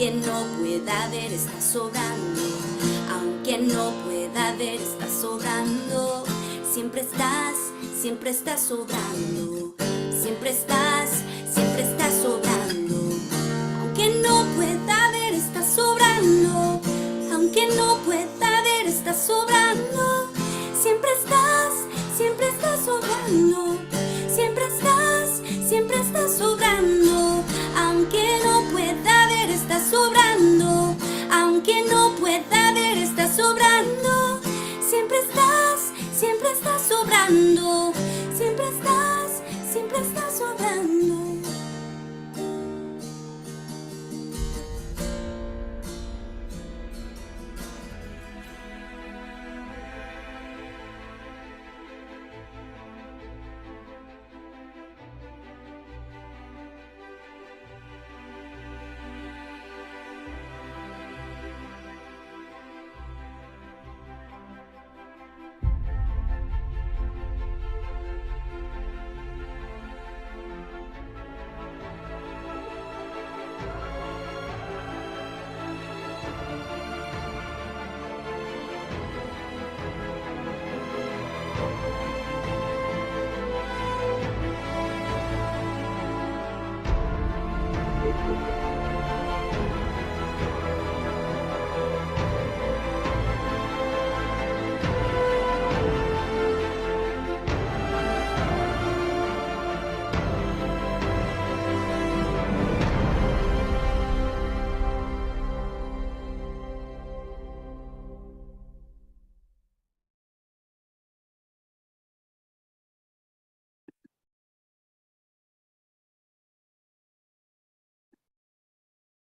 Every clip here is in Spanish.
Aunque no pueda ver, estás sobrando. Aunque no pueda ver, estás sobrando. Siempre estás sobrando. Siempre estás sobrando. Aunque no pueda ver, estás sobrando. Aunque no pueda ver, estás sobrando. Siempre estás sobrando. Siempre estás sobrando. Aunque no pueda ver, estás sobrando. Aunque no pueda ver, estás sobrando. Siempre estás sobrando. Siempre estás sobrando.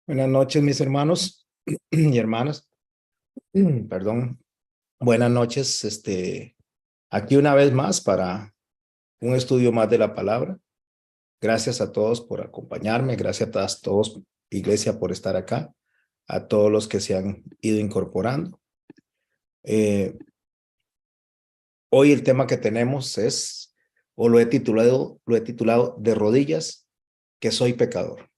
Buenas noches, mis hermanos y hermanas. Perdón. Buenas noches. Aquí una vez más para un estudio más de la palabra. Gracias a todos por acompañarme. Gracias a todos, iglesia, por estar acá. A todos los que se han ido incorporando. Hoy el tema que tenemos es, o lo he titulado de rodillas, que soy pecador.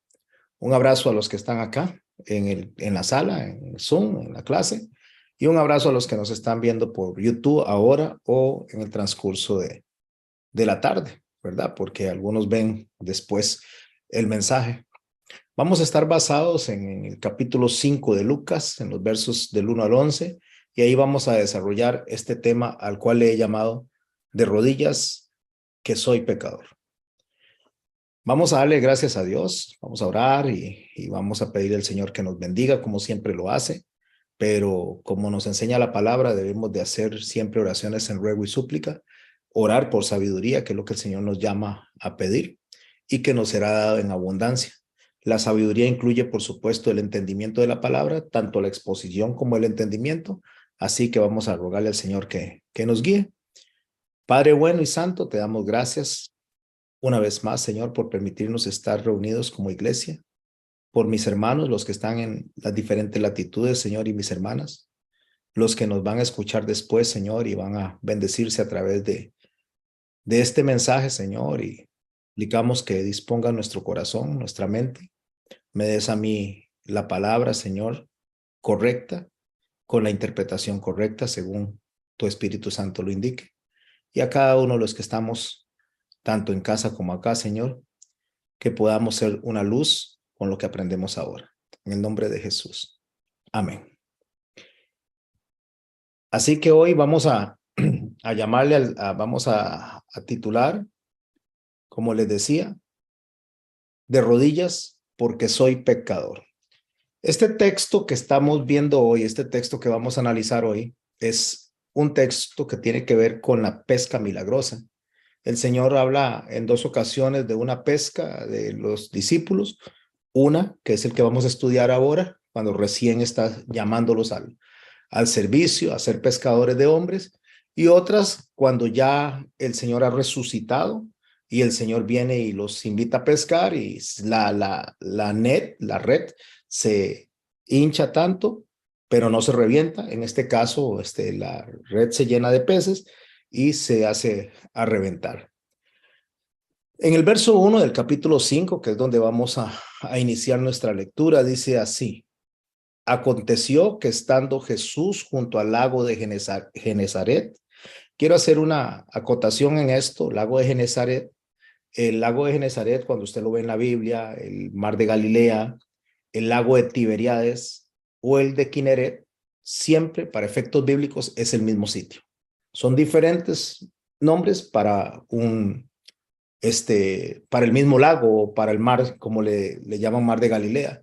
Un abrazo a los que están acá en la sala, en Zoom, en la clase, y un abrazo a los que nos están viendo por YouTube ahora o en el transcurso de la tarde, ¿verdad? Porque algunos ven después el mensaje. Vamos a estar basados en el capítulo 5 de Lucas, en los versos del 1 al 11, y ahí vamos a desarrollar este tema al cual le he llamado de rodillas, que soy pecador. Vamos a darle gracias a Dios, vamos a orar y vamos a pedir al Señor que nos bendiga como siempre lo hace, pero como nos enseña la palabra, debemos de hacer siempre oraciones en ruego y súplica, orar por sabiduría, que es lo que el Señor nos llama a pedir y que nos será dado en abundancia. La sabiduría incluye, por supuesto, el entendimiento de la palabra, tanto la exposición como el entendimiento, así que vamos a rogarle al Señor que nos guíe. Padre bueno y santo, te damos gracias una vez más, Señor, por permitirnos estar reunidos como iglesia, por mis hermanos, los que están en las diferentes latitudes, Señor, y mis hermanas, los que nos van a escuchar después, Señor, y van a bendecirse a través de este mensaje, Señor, y suplicamos que disponga nuestro corazón, nuestra mente. Me des a mí la palabra, Señor, correcta, con la interpretación correcta, según tu Espíritu Santo lo indique. Y a cada uno de los que estamos tanto en casa como acá, Señor, que podamos ser una luz con lo que aprendemos ahora. En el nombre de Jesús. Amén. Así que hoy vamos a llamarle, vamos a titular, como les decía, de rodillas porque soy pecador. Este texto que estamos viendo hoy, este texto que vamos a analizar hoy, es un texto que tiene que ver con la pesca milagrosa. El Señor habla en dos ocasiones de una pesca de los discípulos, una que es el que vamos a estudiar ahora, cuando recién está llamándolos al servicio, a ser pescadores de hombres, y otras cuando ya el Señor ha resucitado y el Señor viene y los invita a pescar y la red se hincha tanto, pero no se revienta. En este caso, la red se llena de peces y se hace a reventar. En el verso 1 del capítulo 5, que es donde vamos a iniciar nuestra lectura, dice así: aconteció que estando Jesús junto al lago de Genezaret, quiero hacer una acotación en esto, lago de Genezaret. El lago de Genezaret, cuando usted lo ve en la Biblia, el mar de Galilea, el lago de Tiberíades o el de Kineret, siempre para efectos bíblicos es el mismo sitio. Son diferentes nombres para para el mismo lago o para el mar, como le llaman mar de Galilea.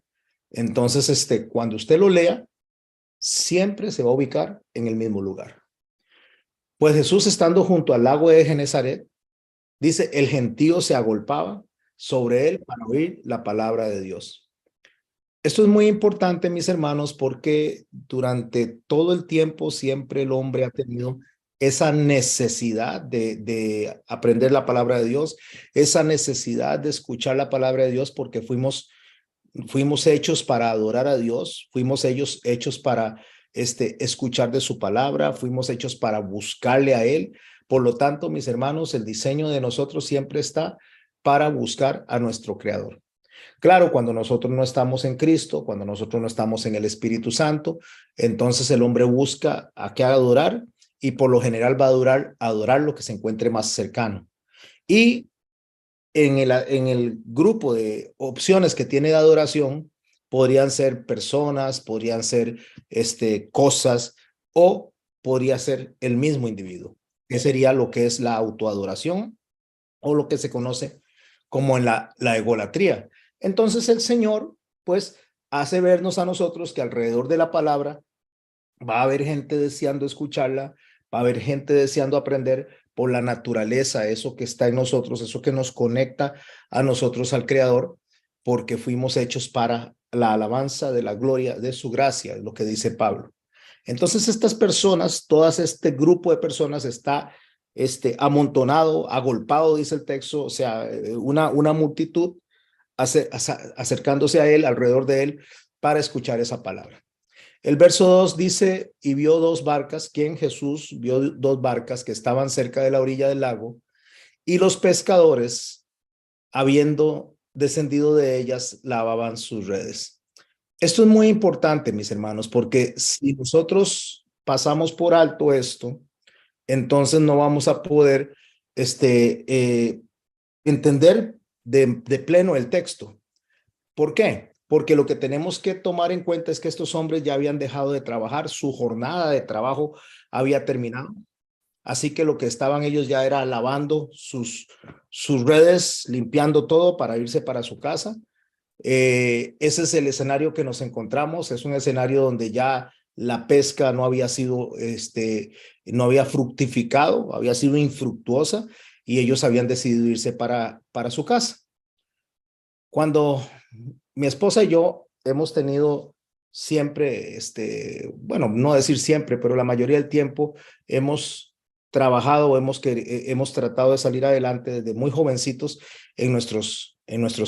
Entonces, cuando usted lo lea, siempre se va a ubicar en el mismo lugar. Pues Jesús, estando junto al lago de Genezaret, dice, el gentío se agolpaba sobre él para oír la palabra de Dios. Esto es muy importante, mis hermanos, porque durante todo el tiempo siempre el hombre ha tenido esa necesidad de aprender la palabra de Dios, esa necesidad de escuchar la palabra de Dios, porque fuimos hechos para adorar a Dios, fuimos hechos para escuchar de su palabra, fuimos hechos para buscarle a Él. Por lo tanto, mis hermanos, el diseño de nosotros siempre está para buscar a nuestro Creador. Claro, cuando nosotros no estamos en Cristo, cuando nosotros no estamos en el Espíritu Santo, entonces el hombre busca a qué adorar y por lo general va a adorar lo que se encuentre más cercano. Y en el grupo de opciones que tiene de adoración, podrían ser personas, podrían ser cosas o podría ser el mismo individuo, que sería lo que es la autoadoración o lo que se conoce como en la egolatría. Entonces el Señor, pues, hace vernos a nosotros que alrededor de la palabra va a haber gente deseando escucharla, va a haber gente deseando aprender por la naturaleza, eso que está en nosotros, eso que nos conecta a nosotros, al Creador, porque fuimos hechos para la alabanza de la gloria de su gracia, es lo que dice Pablo. Entonces estas personas, todas este grupo de personas está amontonado, agolpado, dice el texto, o sea, una multitud acercándose a él, alrededor de él, para escuchar esa palabra. El verso 2 dice, y vio dos barcas, ¿quién? Jesús vio dos barcas que estaban cerca de la orilla del lago, y los pescadores, habiendo descendido de ellas, lavaban sus redes. Esto es muy importante, mis hermanos, porque si nosotros pasamos por alto esto, entonces no vamos a poder entender de pleno el texto. ¿Por qué? Porque lo que tenemos que tomar en cuenta es que estos hombres ya habían dejado de trabajar, su jornada de trabajo había terminado. Así que lo que estaban ellos ya era lavando sus redes, limpiando todo para irse para su casa. Ese es el escenario que nos encontramos. Es un escenario donde ya la pesca no había sido, no había fructificado, había sido infructuosa y ellos habían decidido irse para su casa. Cuando mi esposa y yo hemos tenido siempre, bueno, no decir siempre, pero la mayoría del tiempo hemos trabajado, hemos tratado de salir adelante desde muy jovencitos en nuestros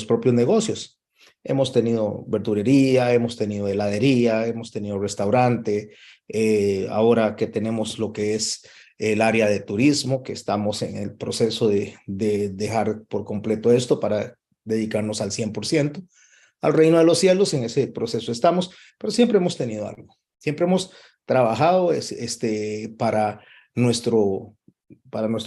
propios negocios. Hemos tenido verdurería, hemos tenido heladería, hemos tenido restaurante, ahora que tenemos lo que es el área de turismo, que estamos en el proceso de dejar por completo esto para dedicarnos al 100% al reino de los cielos. En ese proceso estamos, pero siempre hemos tenido algo, siempre hemos trabajado para nuestro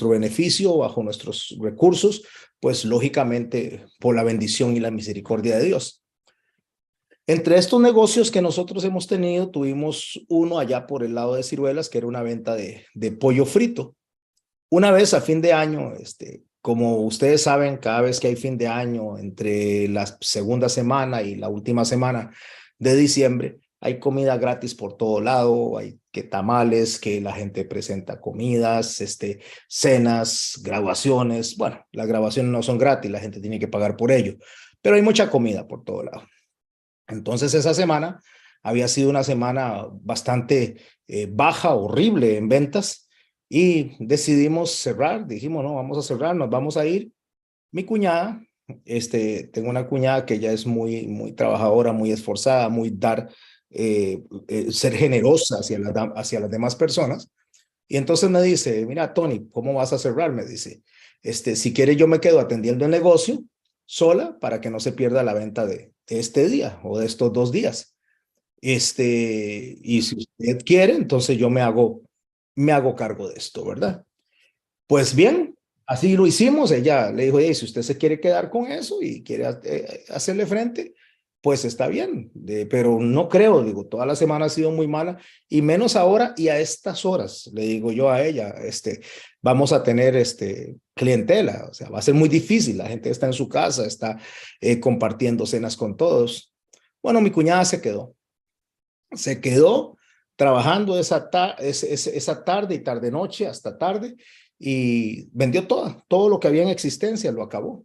beneficio, bajo nuestros recursos, pues lógicamente por la bendición y la misericordia de Dios. Entre estos negocios que nosotros hemos tenido, tuvimos uno allá por el lado de Ciruelas, que era una venta de pollo frito. Una vez a fin de año, como ustedes saben, cada vez que hay fin de año, entre la segunda semana y la última semana de diciembre, hay comida gratis por todo lado, hay que tamales, que la gente presenta comidas, cenas, graduaciones. Bueno, las graduaciones no son gratis, la gente tiene que pagar por ello, pero hay mucha comida por todo lado. Entonces esa semana había sido una semana bastante baja, horrible en ventas, y decidimos cerrar. Dijimos, no, vamos a cerrar, nos vamos a ir. Mi cuñada, tengo una cuñada que ya es muy trabajadora, muy esforzada, muy ser generosa hacia las demás personas. Y entonces me dice, mira, Tony, ¿cómo vas a cerrar? Me dice, si quieres yo me quedo atendiendo el negocio sola para que no se pierda la venta de este día o de estos 2 días. Y si usted quiere, entonces yo me hago cargo de esto, ¿verdad? Pues bien, así lo hicimos. Ella le dijo, si usted se quiere quedar con eso y quiere hacerle frente, pues está bien. Pero no creo, digo, toda la semana ha sido muy mala y menos ahora y a estas horas, le digo yo a ella, vamos a tener clientela, o sea, va a ser muy difícil. La gente está en su casa, está compartiendo cenas con todos. Bueno, mi cuñada se quedó trabajando esa tarde y tarde-noche hasta tarde y vendió todo lo que había en existencia, lo acabó.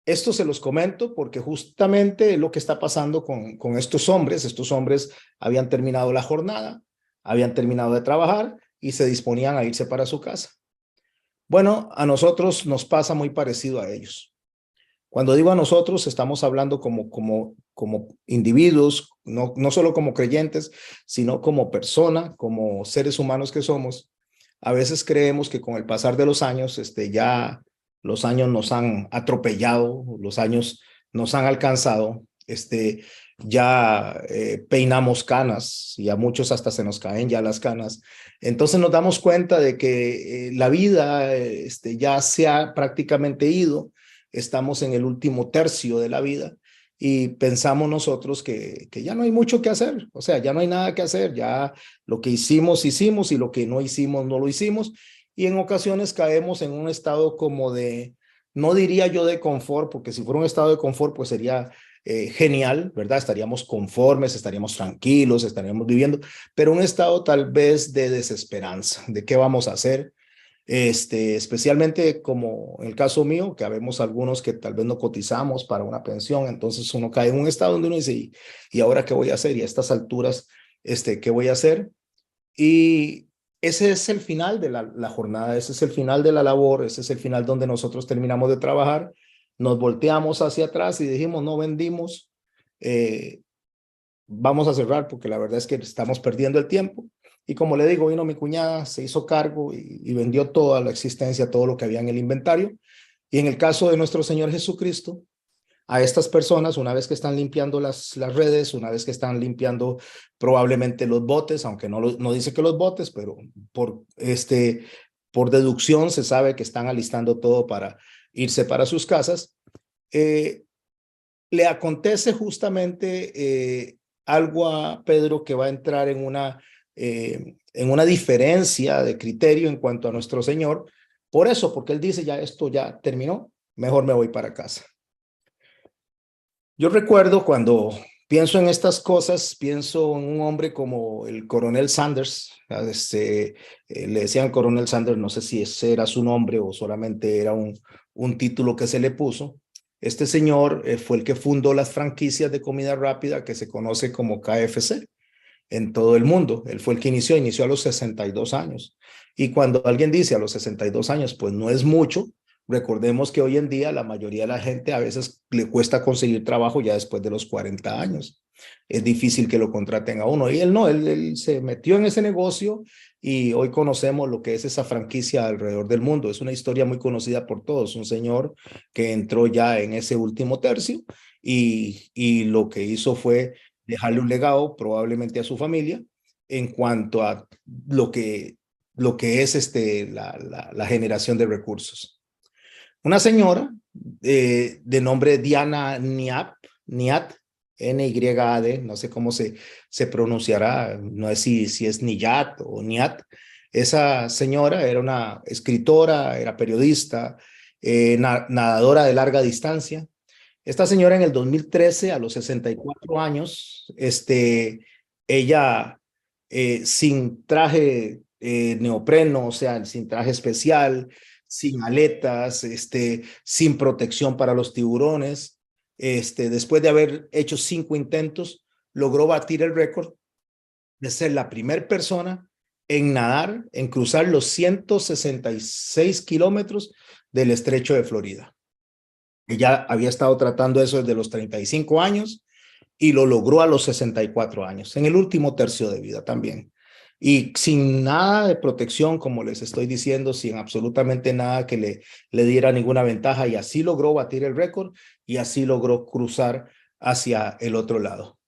Esto se los comento porque justamente lo que está pasando con estos hombres habían terminado la jornada, habían terminado de trabajar y se disponían a irse para su casa. Bueno, a nosotros nos pasa muy parecido a ellos. Cuando digo a nosotros, estamos hablando como individuos, no solo como creyentes, sino como persona, como seres humanos que somos. A veces creemos que con el pasar de los años, ya los años nos han atropellado, los años nos han alcanzado, ya peinamos canas y a muchos hasta se nos caen ya las canas. Entonces nos damos cuenta de que la vida ya se ha prácticamente ido. Estamos en el último tercio de la vida y pensamos nosotros que ya no hay mucho que hacer, o sea, ya no hay nada que hacer, ya lo que hicimos y lo que no hicimos, no lo hicimos, y en ocasiones caemos en un estado como no diría yo de confort, porque si fuera un estado de confort, pues sería genial, ¿verdad? Estaríamos conformes, estaríamos tranquilos, estaríamos viviendo, pero un estado tal vez de desesperanza, de qué vamos a hacer. Especialmente como en el caso mío, que habemos algunos que tal vez no cotizamos para una pensión, entonces uno cae en un estado donde uno dice, ¿y ahora qué voy a hacer? Y a estas alturas, ¿qué voy a hacer? Y ese es el final de la jornada, ese es el final de la labor, ese es el final donde nosotros terminamos de trabajar, nos volteamos hacia atrás y dijimos, no vendimos, eh, vamos a cerrar porque la verdad es que estamos perdiendo el tiempo. Y como le digo, vino mi cuñada, se hizo cargo y vendió toda la existencia, todo lo que había en el inventario. Y en el caso de nuestro Señor Jesucristo, a estas personas, una vez que están limpiando las redes, una vez que están limpiando probablemente los botes, aunque no dice que los botes, pero por deducción se sabe que están alistando todo para irse para sus casas, le acontece justamente algo a Pedro que va a entrar en una diferencia de criterio en cuanto a nuestro Señor. Por eso, porque él dice, ya esto ya terminó, mejor me voy para casa. Yo recuerdo cuando pienso en estas cosas, pienso en un hombre como el coronel Sanders. Le decían coronel Sanders, no sé si ese era su nombre o solamente era un título que se le puso. Este señor fue el que fundó las franquicias de comida rápida que se conoce como KFC en todo el mundo. Él fue el que inició a los 62 años. Y cuando alguien dice a los 62 años, pues no es mucho. Recordemos que hoy en día la mayoría de la gente a veces le cuesta conseguir trabajo ya después de los 40 años. Es difícil que lo contraten a uno. Y él no, él se metió en ese negocio y hoy conocemos lo que es esa franquicia alrededor del mundo. Es una historia muy conocida por todos. Un señor que entró ya en ese último tercio y lo que hizo fue dejarle un legado probablemente a su familia en cuanto a lo que es la generación de recursos. Una señora de nombre Diana Niat, N-Y-A-D, no sé cómo se pronunciará, no sé si es Niyat o Niat. Esa señora era una escritora, era periodista, nadadora de larga distancia. Esta señora en el 2013, a los 64 años, ella sin traje neopreno, o sea, sin traje especial, sin aletas, sin protección para los tiburones. Después de haber hecho 5 intentos, logró batir el récord de ser la primera persona en nadar, en cruzar los 166 kilómetros del estrecho de Florida. Ella había estado tratando eso desde los 35 años y lo logró a los 64 años, en el último tercio de vida también. Y sin nada de protección, como les estoy diciendo, sin absolutamente nada que le diera ninguna ventaja, y así logró batir el récord y así logró cruzar hacia el otro lado.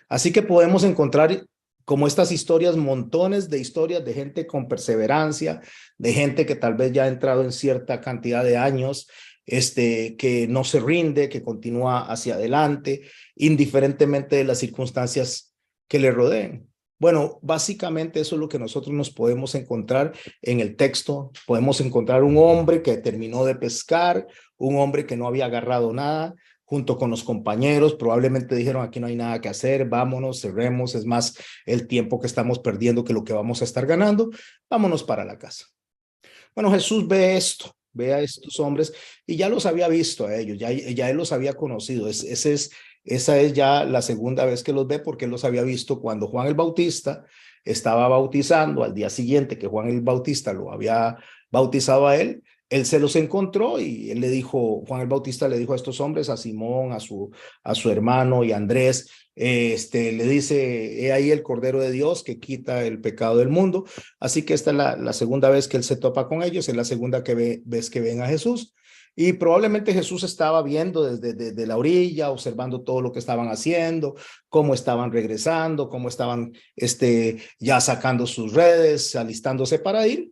Así que podemos encontrar como estas historias, montones de historias de gente con perseverancia, de gente que tal vez ya ha entrado en cierta cantidad de años, que no se rinde, que continúa hacia adelante, indiferentemente de las circunstancias que le rodeen. Bueno, básicamente eso es lo que nosotros nos podemos encontrar en el texto. Podemos encontrar un hombre que terminó de pescar, un hombre que no había agarrado nada, junto con los compañeros, probablemente dijeron, aquí no hay nada que hacer, vámonos, cerremos, es más el tiempo que estamos perdiendo que lo que vamos a estar ganando, vámonos para la casa. Bueno, Jesús ve esto, ve a estos hombres y ya los había visto a ellos, ya él los había conocido, esa es ya la segunda vez que los ve porque él los había visto cuando Juan el Bautista estaba bautizando, al día siguiente que Juan el Bautista lo había bautizado a él se los encontró y él le dijo, Juan el Bautista le dijo a estos hombres, a Simón, a su hermano y a Andrés, le dice, he ahí el Cordero de Dios que quita el pecado del mundo. Así que esta es la segunda vez que él se topa con ellos, es la segunda vez que ven a Jesús. Y probablemente Jesús estaba viendo desde la orilla, observando todo lo que estaban haciendo, cómo estaban regresando, cómo estaban ya sacando sus redes, alistándose para ir.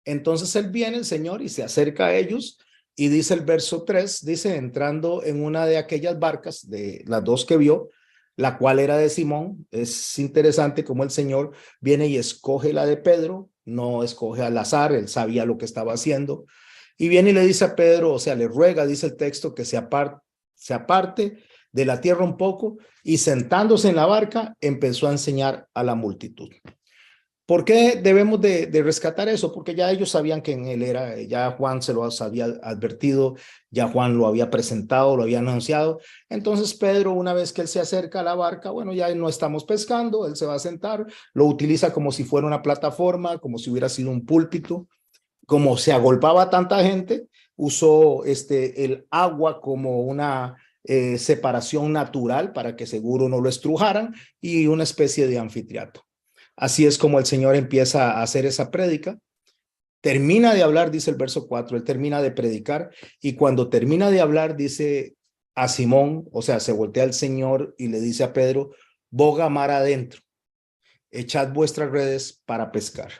Entonces él viene, el Señor, y se acerca a ellos y dice el verso 3, dice, entrando en una de aquellas barcas, de las dos que vio, la cual era de Simón. Es interesante cómo el Señor viene y escoge la de Pedro, no escoge al azar, él sabía lo que estaba haciendo. Y viene y le dice a Pedro, o sea, le ruega, dice el texto, que se aparte de la tierra un poco y sentándose en la barca empezó a enseñar a la multitud. ¿Por qué debemos de rescatar eso? Porque ya ellos sabían que en él era, ya Juan se lo había advertido, ya Juan lo había presentado, lo había anunciado. Entonces Pedro, una vez que él se acerca a la barca, bueno, ya no estamos pescando, él se va a sentar, lo utiliza como si fuera una plataforma, como si hubiera sido un púlpito. Como se agolpaba tanta gente, usó el agua como una separación natural para que seguro no lo estrujaran y una especie de anfiteatro. Así es como el Señor empieza a hacer esa prédica. Termina de hablar, dice el verso 4, él termina de predicar y cuando termina de hablar dice a Simón, o sea, se voltea al Señor y le dice a Pedro, boga mar adentro, echad vuestras redes para pescar.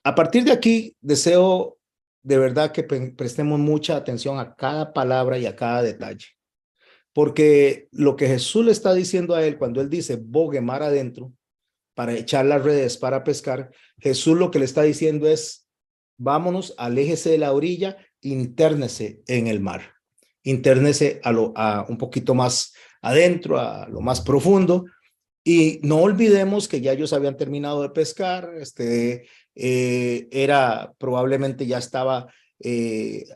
A partir de aquí, deseo de verdad que prestemos mucha atención a cada palabra y a cada detalle, porque lo que Jesús le está diciendo a él cuando él dice bogue mar adentro para echar las redes para pescar, Jesús lo que le está diciendo es vámonos, aléjese de la orilla, intérnese en el mar, intérnese a un poquito más adentro, a lo más profundo. Y no olvidemos que ya ellos habían terminado de pescar, probablemente ya estaba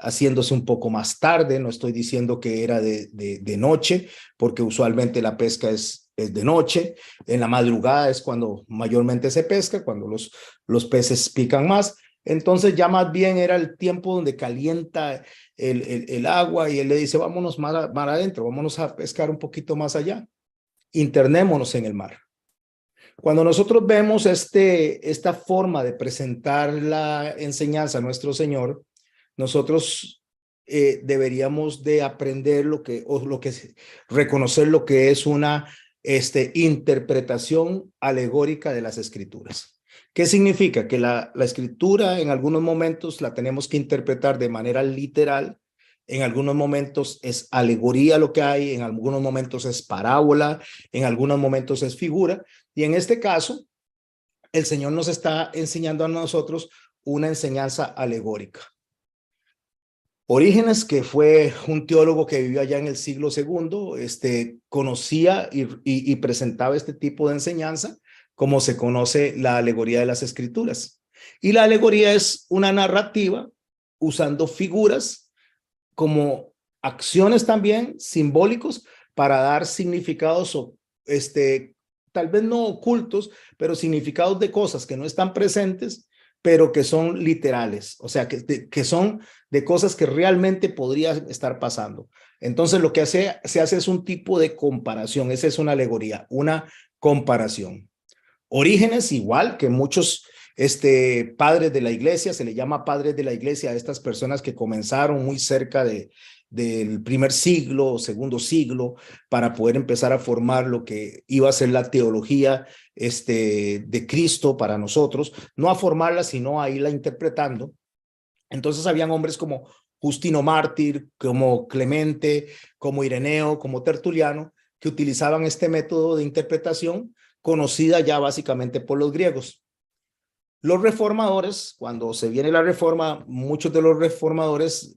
haciéndose un poco más tarde, no estoy diciendo que era de noche, porque usualmente la pesca es de noche, en la madrugada es cuando mayormente se pesca, cuando los peces pican más, entonces ya más bien era el tiempo donde calienta el agua y él le dice, vámonos mar adentro, vámonos a pescar un poquito más allá. Internémonos en el mar. Cuando nosotros vemos esta forma de presentar la enseñanza a nuestro Señor, nosotros deberíamos de aprender reconocer lo que es una interpretación alegórica de las Escrituras. ¿Qué significa? Que la Escritura en algunos momentos la tenemos que interpretar de manera literal. En algunos momentos es alegoría lo que hay, en algunos momentos es parábola, en algunos momentos es figura. Y en este caso, el Señor nos está enseñando a nosotros una enseñanza alegórica. Orígenes, que fue un teólogo que vivió allá en el siglo II, conocía y presentaba este tipo de enseñanza, como se conoce la alegoría de las Escrituras. Y la alegoría es una narrativa usando figuras como acciones también simbólicos para dar significados tal vez no ocultos, pero significados de cosas que no están presentes, pero que son literales, o sea, que son de cosas que realmente podrían estar pasando. Entonces lo que se hace es un tipo de comparación, esa es una alegoría, una comparación. Orígenes, igual que muchos padres de la iglesia, se le llama padres de la iglesia a estas personas que comenzaron muy cerca de del primer siglo, segundo siglo, para poder empezar a formar lo que iba a ser la teología de Cristo para nosotros, no a formarla, sino a irla interpretando. Entonces habían hombres como Justino Mártir, como Clemente, como Ireneo, como Tertuliano, que utilizaban este método de interpretación conocida ya básicamente por los griegos. Los reformadores, cuando se viene la reforma, muchos de los reformadores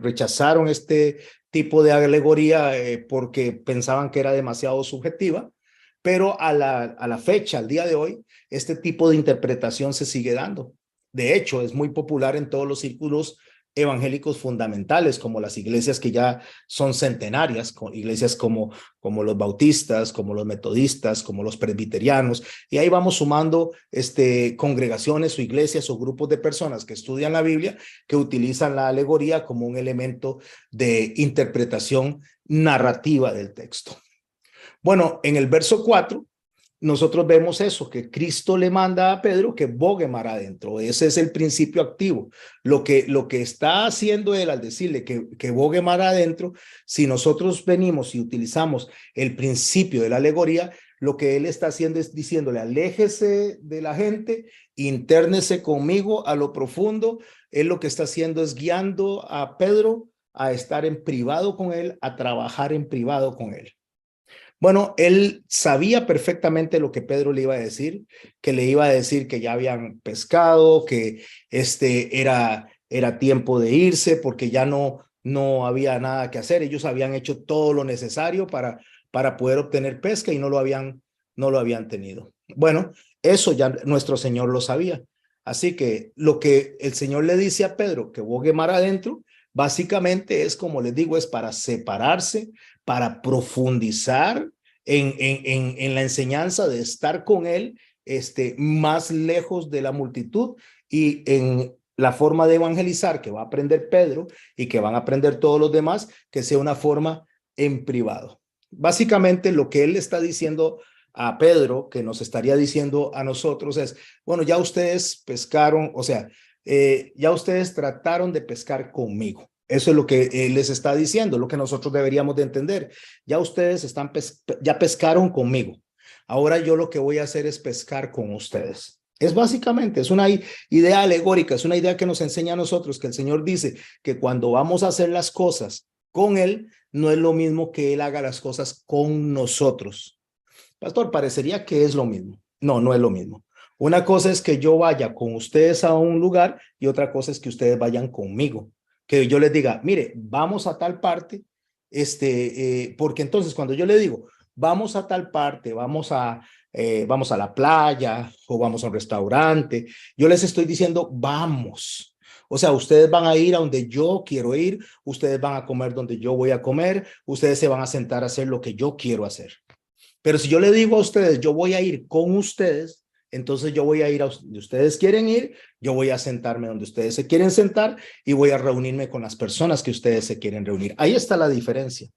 rechazaron este tipo de alegoría porque pensaban que era demasiado subjetiva, pero a la fecha, al día de hoy, este tipo de interpretación se sigue dando. De hecho, es muy popular en todos los círculos evangélicos fundamentales, como las iglesias que ya son centenarias, iglesias como los bautistas, como los metodistas, como los presbiterianos, y ahí vamos sumando congregaciones o iglesias o grupos de personas que estudian la Biblia, que utilizan la alegoría como un elemento de interpretación narrativa del texto. Bueno, en el verso 4, nosotros vemos eso, que Cristo le manda a Pedro que bogue mar adentro. Ese es el principio activo. Lo que está haciendo él al decirle que bogue mar adentro, si nosotros venimos y utilizamos el principio de la alegoría, lo que él está haciendo es diciéndole, aléjese de la gente, intérnese conmigo a lo profundo. Él lo que está haciendo es guiando a Pedro a estar en privado con él, a trabajar en privado con él. Bueno, él sabía perfectamente lo que Pedro le iba a decir, que le iba a decir que ya habían pescado, que era tiempo de irse porque ya no había nada que hacer. Ellos habían hecho todo lo necesario para poder obtener pesca y no lo habían tenido. Bueno, eso ya nuestro Señor lo sabía. Así que lo que el Señor le dice a Pedro, que bogue mar adentro, básicamente es, como les digo, es para separarse, para profundizar en la enseñanza de estar con él, más lejos de la multitud, y en la forma de evangelizar que va a aprender Pedro y que van a aprender todos los demás, que sea una forma en privado. Básicamente lo que él le está diciendo a Pedro, que nos estaría diciendo a nosotros es, bueno, ya ustedes pescaron, o sea, ya ustedes trataron de pescar conmigo. Eso es lo que él les está diciendo, lo que nosotros deberíamos de entender. Ya ustedes ya pescaron conmigo. Ahora yo lo que voy a hacer es pescar con ustedes. Es básicamente, es una idea alegórica, es una idea que nos enseña a nosotros, que el Señor dice que cuando vamos a hacer las cosas con Él, no es lo mismo que Él haga las cosas con nosotros. Pastor, parecería que es lo mismo. No, no es lo mismo. Una cosa es que yo vaya con ustedes a un lugar y otra cosa es que ustedes vayan conmigo. Que yo les diga, mire, vamos a tal parte, porque entonces cuando yo le digo, vamos a tal parte, vamos a la playa o vamos a un restaurante, yo les estoy diciendo, vamos. O sea, ustedes van a ir a donde yo quiero ir, ustedes van a comer donde yo voy a comer, ustedes se van a sentar a hacer lo que yo quiero hacer. Pero si yo le digo a ustedes, yo voy a ir con ustedes, entonces yo voy a ir a donde ustedes quieren ir, yo voy a sentarme donde ustedes se quieren sentar y voy a reunirme con las personas que ustedes se quieren reunir. Ahí está la diferencia.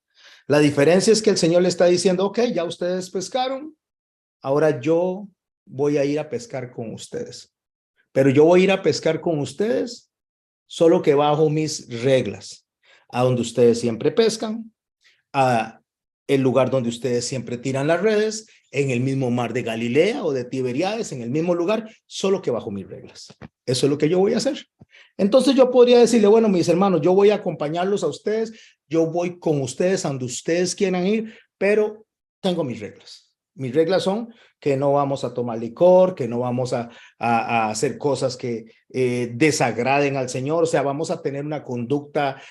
La diferencia es que el Señor le está diciendo, ok, ya ustedes pescaron, ahora yo voy a ir a pescar con ustedes. Pero yo voy a ir a pescar con ustedes solo que bajo mis reglas, a donde ustedes siempre pescan, a el lugar donde ustedes siempre tiran las redes, en el mismo mar de Galilea o de Tiberíades, en el mismo lugar, solo que bajo mis reglas. Eso es lo que yo voy a hacer. Entonces yo podría decirle, bueno, mis hermanos, yo voy a acompañarlos a ustedes, yo voy con ustedes a donde ustedes quieran ir, pero tengo mis reglas. Mis reglas son que no vamos a tomar licor, que no vamos a hacer cosas que desagraden al Señor, o sea, vamos a tener una conducta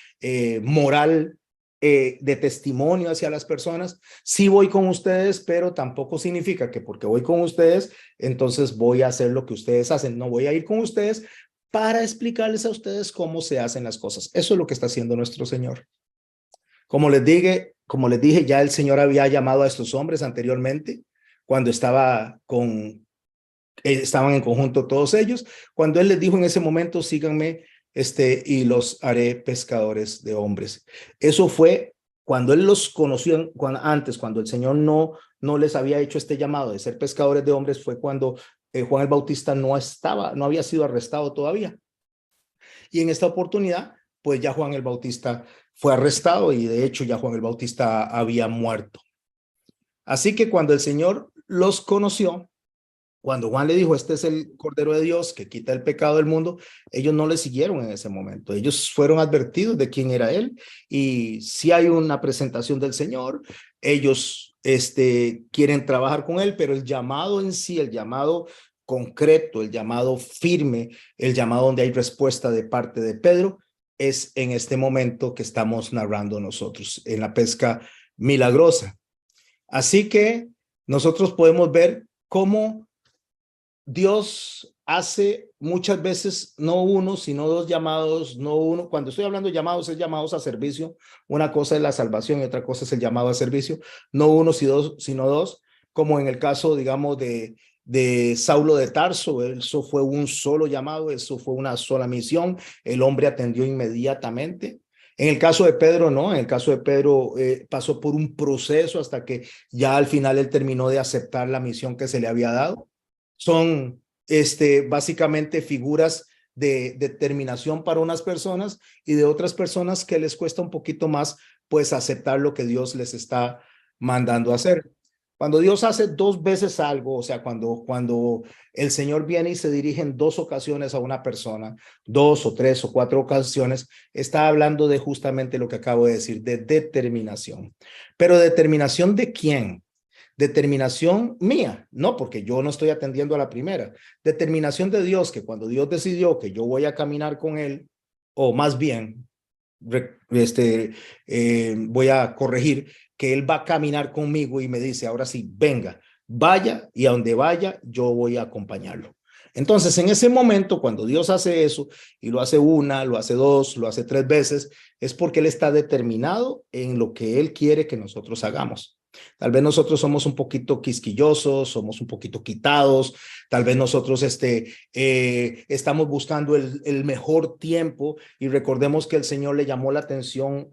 moral de testimonio hacia las personas. Sí voy con ustedes, pero tampoco significa que porque voy con ustedes, entonces voy a hacer lo que ustedes hacen. No voy a ir con ustedes para explicarles a ustedes cómo se hacen las cosas. Eso es lo que está haciendo nuestro Señor. Como les dije, ya el Señor había llamado a estos hombres anteriormente, cuando estaban en conjunto todos ellos, cuando Él les dijo en ese momento, síganme, y los haré pescadores de hombres. Eso fue cuando Él los conoció, cuando el Señor no les había hecho este llamado de ser pescadores de hombres, fue cuando Juan el Bautista no había sido arrestado todavía. Y en esta oportunidad, pues ya Juan el Bautista fue arrestado y de hecho ya Juan el Bautista había muerto. Así que cuando el Señor los conoció, cuando Juan le dijo, este es el Cordero de Dios que quita el pecado del mundo, ellos no le siguieron en ese momento. Ellos fueron advertidos de quién era él y si hay una presentación del Señor, ellos quieren trabajar con él, pero el llamado en sí, el llamado concreto, el llamado firme, el llamado donde hay respuesta de parte de Pedro, es en este momento que estamos narrando nosotros, en la pesca milagrosa. Así que nosotros podemos ver cómo Dios hace muchas veces no uno, sino dos llamados, no uno. Cuando estoy hablando de llamados, es llamados a servicio. Una cosa es la salvación y otra cosa es el llamado a servicio. No uno, sino dos, como en el caso, digamos, de Saulo de Tarso. Eso fue un solo llamado, eso fue una sola misión. El hombre atendió inmediatamente. En el caso de Pedro, no. En el caso de Pedro pasó por un proceso hasta que ya al final él terminó de aceptar la misión que se le había dado. Son básicamente figuras de determinación para unas personas y de otras personas que les cuesta un poquito más pues aceptar lo que Dios les está mandando a hacer. Cuando Dios hace dos veces algo, o sea, cuando el Señor viene y se dirige en dos ocasiones a una persona, dos o tres o cuatro ocasiones, está hablando de justamente lo que acabo de decir, de determinación. Pero ¿determinación de quién? Determinación mía, no, porque yo no estoy atendiendo a la primera. Determinación de Dios, que cuando Dios decidió que yo voy a caminar con él, o más bien, voy a corregir, que él va a caminar conmigo y me dice, ahora sí, venga, vaya y a donde vaya, yo voy a acompañarlo. Entonces, en ese momento, cuando Dios hace eso, y lo hace una, lo hace dos, lo hace tres veces, es porque Él está determinado en lo que Él quiere que nosotros hagamos. Tal vez nosotros somos un poquito quisquillosos, somos un poquito quitados, tal vez nosotros estamos buscando el mejor tiempo y recordemos que el Señor le llamó la atención,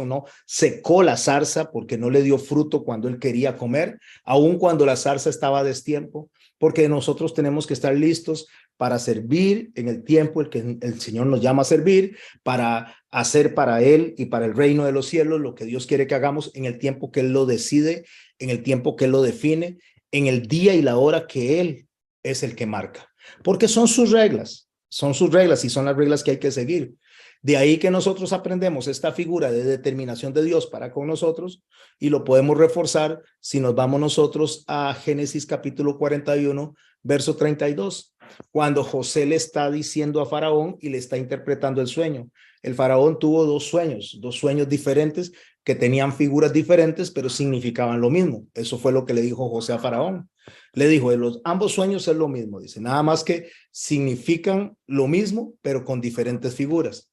no, secó la zarza porque no le dio fruto cuando Él quería comer, aun cuando la zarza estaba a destiempo, porque nosotros tenemos que estar listos para servir en el tiempo el que el Señor nos llama a servir, para hacer para Él y para el reino de los cielos lo que Dios quiere que hagamos en el tiempo que Él lo decide, en el tiempo que Él lo define, en el día y la hora que Él es el que marca. Porque son sus reglas y son las reglas que hay que seguir. De ahí que nosotros aprendemos esta figura de determinación de Dios para con nosotros y lo podemos reforzar si nos vamos nosotros a Génesis capítulo 41, verso 32, cuando José le está diciendo a Faraón y le está interpretando el sueño. El Faraón tuvo dos sueños diferentes que tenían figuras diferentes, pero significaban lo mismo. Eso fue lo que le dijo José a Faraón. Le dijo, ambos sueños es lo mismo, dice, nada más que significan lo mismo, pero con diferentes figuras.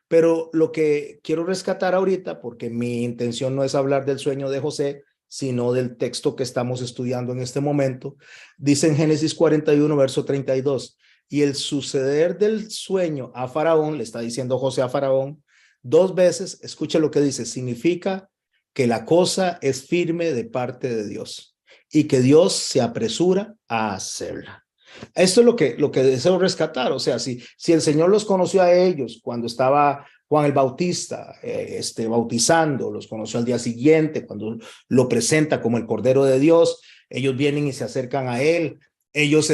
Pero lo que quiero rescatar ahorita, porque mi intención no es hablar del sueño de José, sino del texto que estamos estudiando en este momento, dice en Génesis 41, verso 32, y el suceder del sueño a Faraón, le está diciendo José a Faraón, dos veces, escucha lo que dice, significa que la cosa es firme de parte de Dios y que Dios se apresura a hacerla. Esto es lo que deseo rescatar. O sea, si el Señor los conoció a ellos cuando estaba Juan el Bautista bautizando, los conoció al día siguiente, cuando lo presenta como el Cordero de Dios, ellos vienen y se acercan a él, ellos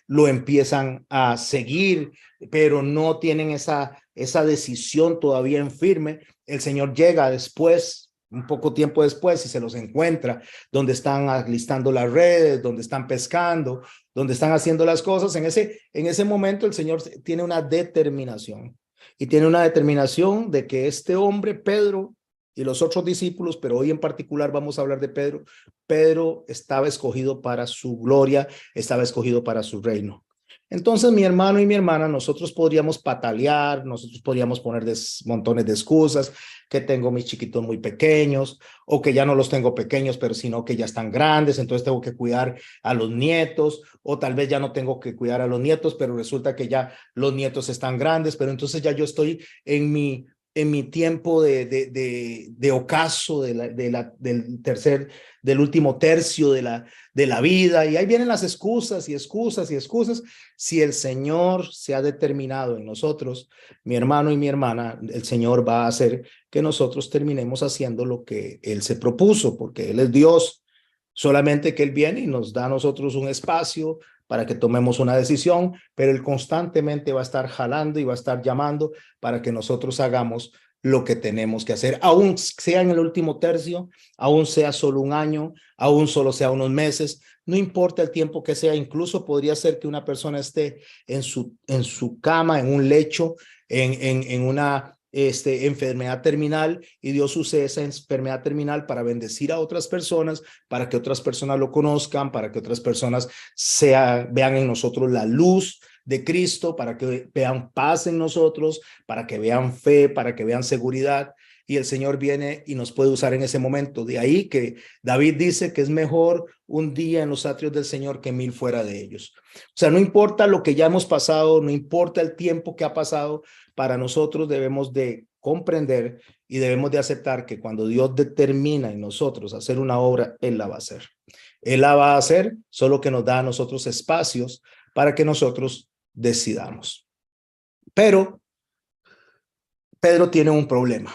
lo empiezan a seguir, pero no tienen esa decisión todavía en firme. El Señor llega después, un poco tiempo después, y se los encuentra donde están alistando las redes, donde están pescando, donde están haciendo las cosas. En ese momento el Señor tiene una determinación y tiene una determinación de que este hombre, Pedro, y los otros discípulos, pero hoy en particular vamos a hablar de Pedro. Pedro estaba escogido para su gloria, estaba escogido para su reino. Entonces, mi hermano y mi hermana, nosotros podríamos patalear, nosotros podríamos poner montones de excusas, que tengo mis chiquitos muy pequeños, o que ya no los tengo pequeños, pero sino que ya están grandes, entonces tengo que cuidar a los nietos, o tal vez ya no tengo que cuidar a los nietos, pero resulta que ya los nietos están grandes, pero entonces ya yo estoy en mi en mi tiempo de ocaso, del último tercio de la vida, y ahí vienen las excusas y excusas y excusas. Si el Señor se ha determinado en nosotros, mi hermano y mi hermana, el Señor va a hacer que nosotros terminemos haciendo lo que Él se propuso, porque Él es Dios. Solamente que Él viene y nos da a nosotros un espacio para que tomemos una decisión, pero Él constantemente va a estar jalando y va a estar llamando para que nosotros hagamos lo que tenemos que hacer, aún sea en el último tercio, aún sea solo un año, aún solo sea unos meses, no importa el tiempo que sea. Incluso podría ser que una persona esté en su cama, en un lecho, en una enfermedad terminal, y Dios use esa enfermedad terminal para bendecir a otras personas, para que otras personas lo conozcan, para que otras personas vean en nosotros la luz de Cristo, para que vean paz en nosotros, para que vean fe, para que vean seguridad. Y el Señor viene y nos puede usar en ese momento. De ahí que David dice que es mejor un día en los atrios del Señor que 1000 fuera de ellos. O sea, no importa lo que ya hemos pasado, no importa el tiempo que ha pasado, para nosotros debemos de comprender y debemos de aceptar que cuando Dios determina en nosotros hacer una obra, Él la va a hacer. Él la va a hacer, solo que nos da a nosotros espacios para que nosotros decidamos. Pero Pedro tiene un problema.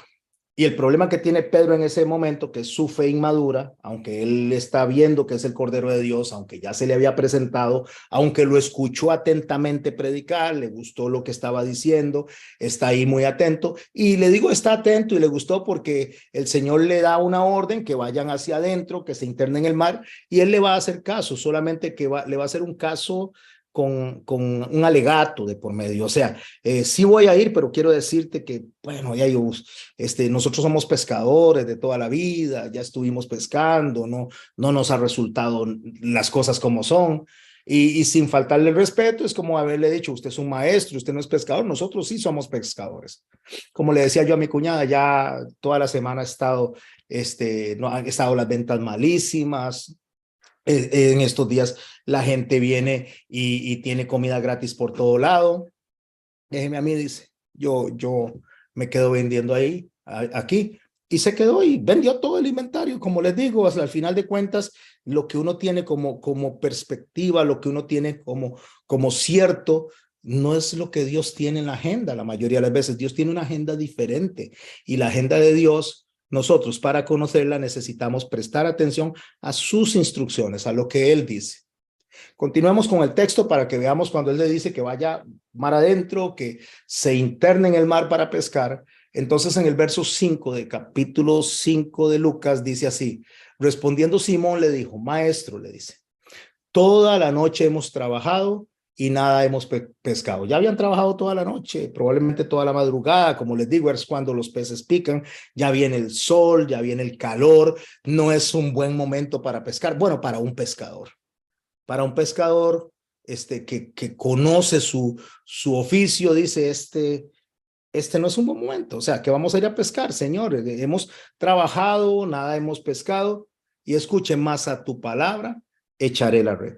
Y el problema que tiene Pedro en ese momento, que es su fe inmadura, aunque él está viendo que es el Cordero de Dios, aunque ya se le había presentado, aunque lo escuchó atentamente predicar, le gustó lo que estaba diciendo, está ahí muy atento. Y le digo está atento y le gustó porque el Señor le da una orden que vayan hacia adentro, que se internen en el mar, y él le va a hacer caso, solamente que le va a hacer un caso con un alegato de por medio. O sea, sí voy a ir, pero quiero decirte que, bueno, ya yo, nosotros somos pescadores de toda la vida, ya estuvimos pescando, no nos ha resultado las cosas como son. Y sin faltarle el respeto, es como haberle dicho, usted es un maestro, usted no es pescador, nosotros sí somos pescadores. Como le decía yo a mi cuñada, ya toda la semana ha estado, no han estado las ventas malísimas. En estos días la gente viene y tiene comida gratis por todo lado. Déjeme a mí, dice, yo me quedo vendiendo aquí, y se quedó y vendió todo el inventario. Como les digo, hasta al final de cuentas, lo que uno tiene como perspectiva, lo que uno tiene como cierto, no es lo que Dios tiene en la agenda. La mayoría de las veces Dios tiene una agenda diferente, y la agenda de Dios, nosotros para conocerla necesitamos prestar atención a sus instrucciones, a lo que Él dice. Continuemos con el texto para que veamos cuando Él le dice que vaya mar adentro, que se interne en el mar para pescar. Entonces en el verso 5 de capítulo 5 de Lucas dice así: respondiendo Simón le dijo, maestro, le dice, toda la noche hemos trabajado y nada hemos pescado. Ya habían trabajado toda la noche, probablemente toda la madrugada. Como les digo, es cuando los peces pican, ya viene el sol, ya viene el calor, no es un buen momento para pescar. Bueno, para un pescador que conoce su oficio, dice, este no es un buen momento. O sea, que vamos a ir a pescar, señores. Hemos trabajado, nada hemos pescado, y escuchen, más a tu palabra echaré la red.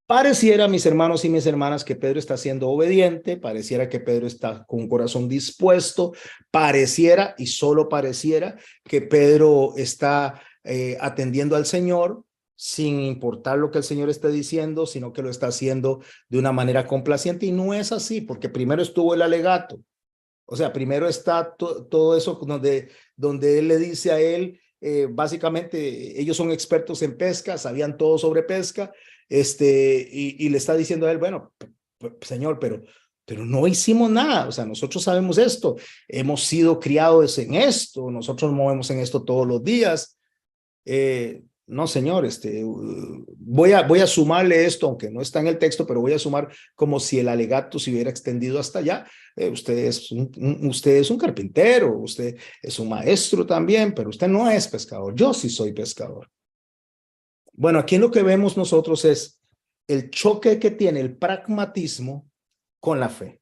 Pareciera, mis hermanos y mis hermanas, que Pedro está siendo obediente, pareciera que Pedro está con un corazón dispuesto, pareciera, y solo pareciera, que Pedro está atendiendo al Señor sin importar lo que el Señor esté diciendo, sino que lo está haciendo de una manera complaciente. Y no es así, porque primero estuvo el alegato. O sea, primero está todo eso donde él le dice a él, básicamente, ellos son expertos en pesca, sabían todo sobre pesca, y le está diciendo a él, bueno, señor, pero no hicimos nada. O sea, nosotros sabemos esto, hemos sido criados en esto, nosotros nos movemos en esto todos los días. No, señor, voy a sumarle esto, aunque no está en el texto, pero voy a sumar como si el alegato se hubiera extendido hasta allá. Usted es un carpintero, usted es un maestro también, pero usted no es pescador. Yo sí soy pescador. Bueno, aquí lo que vemos nosotros es el choque que tiene el pragmatismo con la fe.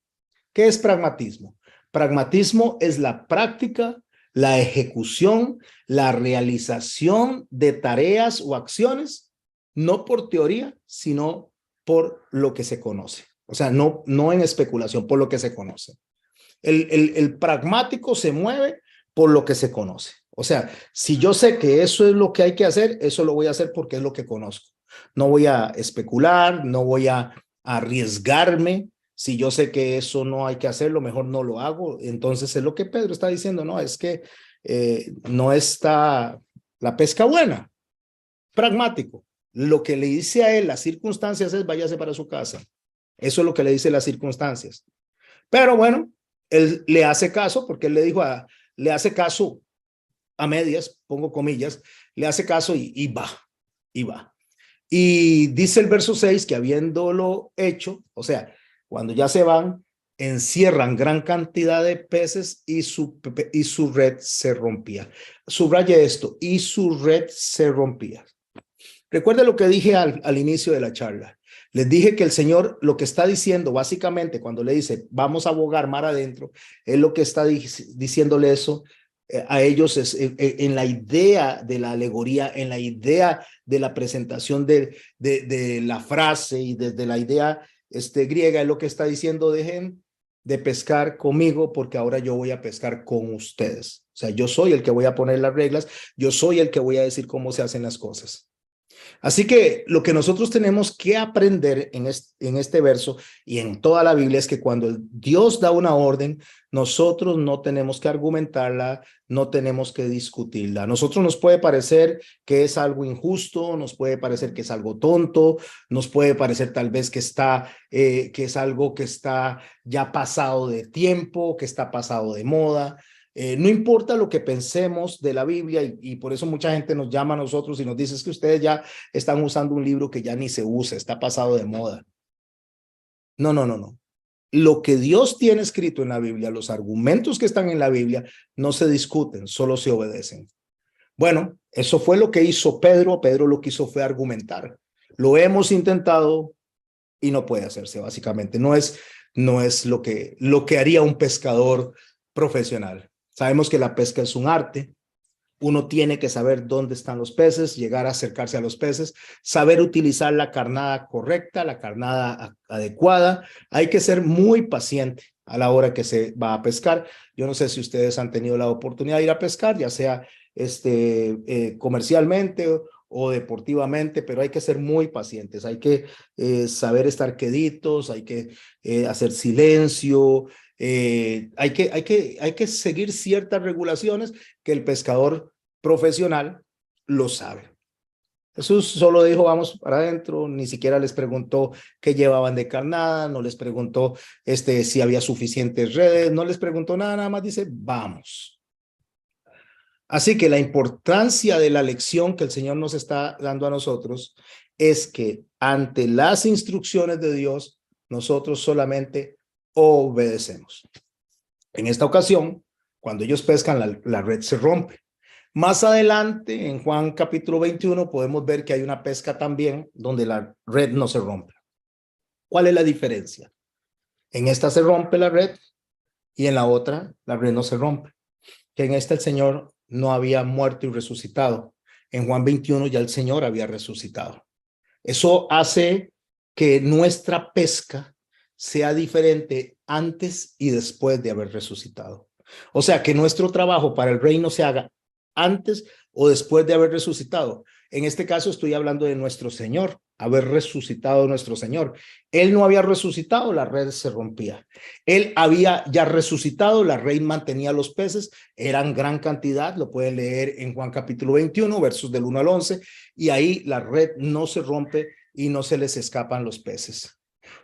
¿Qué es pragmatismo? Pragmatismo es la práctica, la ejecución, la realización de tareas o acciones, no por teoría, sino por lo que se conoce. O sea, no en especulación, por lo que se conoce. El pragmático se mueve por lo que se conoce. O sea, si yo sé que eso es lo que hay que hacer, eso lo voy a hacer porque es lo que conozco. No voy a especular, no voy a arriesgarme. Si yo sé que eso no hay que hacerlo, mejor no lo hago. Entonces es lo que Pedro está diciendo, no, es que no está la pesca buena. Pragmático. Lo que le dice a él las circunstancias es váyase para su casa. Eso es lo que le dice las circunstancias. Pero bueno, él le hace caso porque él le dijo le hace caso a medias, pongo comillas, le hace caso y va, y va. Y dice el verso 6 que habiéndolo hecho, o sea, cuando ya se van, encierran gran cantidad de peces y su red se rompía. Subraye esto, y su red se rompía. Recuerde lo que dije al inicio de la charla. Les dije que el Señor lo que está diciendo básicamente cuando le dice vamos a bogar mar adentro, es lo que está diciéndole eso a ellos es, en la idea de la alegoría, en la idea de la presentación de la frase y desde la idea griega, es lo que está diciendo: dejen de pescar conmigo porque ahora yo voy a pescar con ustedes. O sea, yo soy el que voy a poner las reglas, yo soy el que voy a decir cómo se hacen las cosas. Así que lo que nosotros tenemos que aprender en este verso y en toda la Biblia es que cuando Dios da una orden, nosotros no tenemos que argumentarla, no tenemos que discutirla. A nosotros nos puede parecer que es algo injusto, nos puede parecer que es algo tonto, nos puede parecer tal vez que es algo que está ya pasado de tiempo, que está pasado de moda. No importa lo que pensemos de la Biblia y por eso mucha gente nos llama a nosotros y nos dice: es que ustedes ya están usando un libro que ya ni se usa, está pasado de moda. No, no, no, no. Lo que Dios tiene escrito en la Biblia, los argumentos que están en la Biblia, no se discuten, solo se obedecen. Bueno, eso fue lo que hizo Pedro. Pedro lo que hizo fue argumentar. Lo hemos intentado y no puede hacerse, básicamente. No es lo que haría un pescador profesional. Sabemos que la pesca es un arte. Uno tiene que saber dónde están los peces, llegar a acercarse a los peces, saber utilizar la carnada correcta, la carnada adecuada. Hay que ser muy paciente a la hora que se va a pescar. Yo no sé si ustedes han tenido la oportunidad de ir a pescar, ya sea comercialmente o deportivamente, pero hay que ser muy pacientes, hay que saber estar queditos, hay que hacer silencio, hay que seguir ciertas regulaciones que el pescador profesional lo sabe. Jesús solo dijo vamos para adentro, ni siquiera les preguntó qué llevaban de carnada, no les preguntó si había suficientes redes, no les preguntó nada, nada más dice vamos. Así que la importancia de la lección que el Señor nos está dando a nosotros es que ante las instrucciones de Dios, nosotros solamente obedecemos. En esta ocasión, cuando ellos pescan, la red se rompe. Más adelante, en Juan capítulo 21, podemos ver que hay una pesca también donde la red no se rompe. ¿Cuál es la diferencia? En esta se rompe la red y en la otra la red no se rompe. Que en esta el Señor no había muerto y resucitado. En Juan 21 ya el Señor había resucitado. Eso hace que nuestra pesca sea diferente antes y después de haber resucitado. O sea, que nuestro trabajo para el reino se haga antes o después de haber resucitado. En este caso estoy hablando de nuestro Señor, haber resucitado nuestro Señor. Él no había resucitado, la red se rompía. Él había ya resucitado, la red mantenía los peces, eran gran cantidad, lo pueden leer en Juan capítulo 21, versos del 1 al 11, y ahí la red no se rompe y no se les escapan los peces.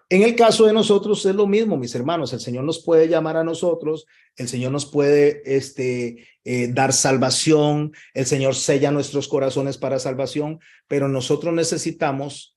En el caso de nosotros es lo mismo, mis hermanos. El Señor nos puede llamar a nosotros, el Señor nos puede dar salvación, el Señor sella nuestros corazones para salvación, pero nosotros necesitamos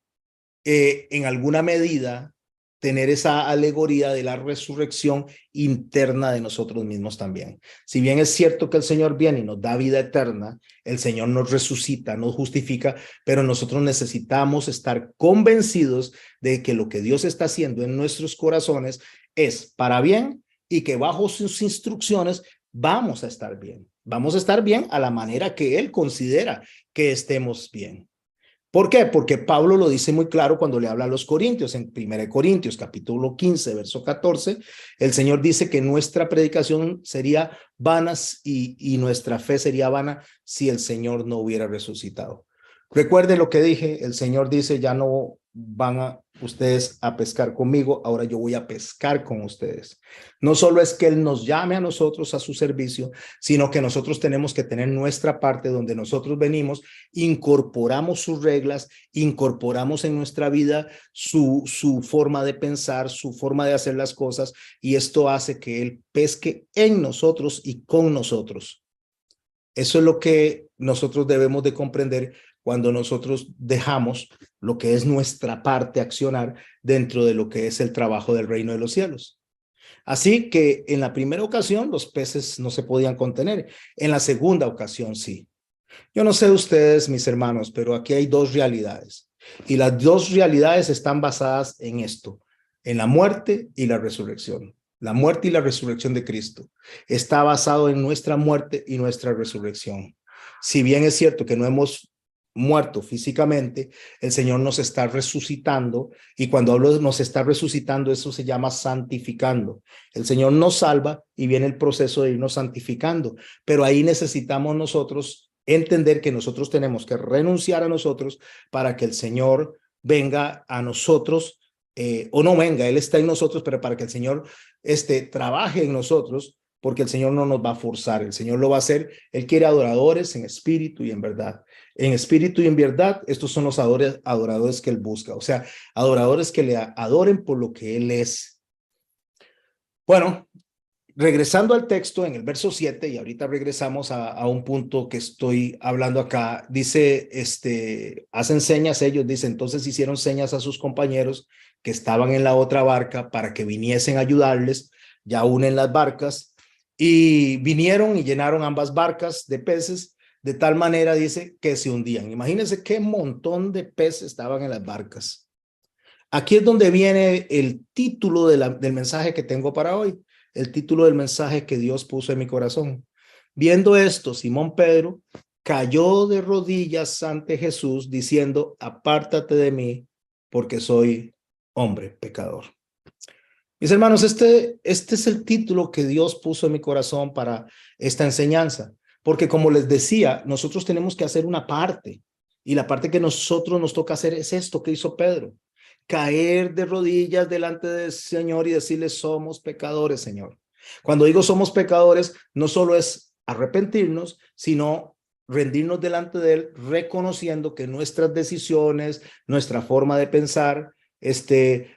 en alguna medida tener esa alegoría de la resurrección interna de nosotros mismos también. Si bien es cierto que el Señor viene y nos da vida eterna, el Señor nos resucita, nos justifica, pero nosotros necesitamos estar convencidos de que lo que Dios está haciendo en nuestros corazones es para bien y que bajo sus instrucciones vamos a estar bien. Vamos a estar bien a la manera que Él considera que estemos bien. ¿Por qué? Porque Pablo lo dice muy claro cuando le habla a los Corintios, en 1 Corintios, capítulo 15, verso 14, el Señor dice que nuestra predicación sería vana y nuestra fe sería vana si el Señor no hubiera resucitado. Recuerden lo que dije, el Señor dice, ya no van a ustedes a pescar conmigo, ahora yo voy a pescar con ustedes. No solo es que Él nos llame a nosotros a su servicio, sino que nosotros tenemos que tener nuestra parte donde nosotros venimos, incorporamos sus reglas, incorporamos en nuestra vida su forma de pensar, su forma de hacer las cosas, y esto hace que Él pesque en nosotros y con nosotros. Eso es lo que nosotros debemos de comprender cuando nosotros dejamos lo que es nuestra parte accionar dentro de lo que es el trabajo del reino de los cielos. Así que en la primera ocasión los peces no se podían contener, en la segunda ocasión sí. Yo no sé ustedes, mis hermanos, pero aquí hay dos realidades y las dos realidades están basadas en esto, en la muerte y la resurrección. La muerte y la resurrección de Cristo está basado en nuestra muerte y nuestra resurrección. Si bien es cierto que no hemos muerto físicamente, el Señor nos está resucitando, y cuando hablo de nos está resucitando, eso se llama santificando. El Señor nos salva y viene el proceso de irnos santificando, pero ahí necesitamos nosotros entender que nosotros tenemos que renunciar a nosotros para que el Señor venga a nosotros, o no venga, Él está en nosotros, pero para que el Señor trabaje en nosotros, porque el Señor no nos va a forzar, el Señor lo va a hacer. Él quiere adoradores en espíritu y en verdad. En espíritu y en verdad, estos son los adoradores que Él busca, o sea, adoradores que le adoren por lo que Él es. Bueno, regresando al texto en el verso 7, y ahorita regresamos a un punto que estoy hablando acá, dice, hacen señas ellos, dice, entonces hicieron señas a sus compañeros que estaban en la otra barca para que viniesen a ayudarles, ya unen las barcas, y vinieron y llenaron ambas barcas de peces, de tal manera, dice, que se hundían. Imagínense qué montón de peces estaban en las barcas. Aquí es donde viene el título del mensaje que tengo para hoy. El título del mensaje que Dios puso en mi corazón. Viendo esto, Simón Pedro cayó de rodillas ante Jesús diciendo, apártate de mí porque soy hombre pecador. Mis hermanos, este es el título que Dios puso en mi corazón para esta enseñanza, porque como les decía, nosotros tenemos que hacer una parte, y la parte que nosotros nos toca hacer es esto que hizo Pedro. Caer de rodillas delante del Señor y decirle, somos pecadores, Señor. Cuando digo somos pecadores, no solo es arrepentirnos, sino rendirnos delante de Él, reconociendo que nuestras decisiones, nuestra forma de pensar,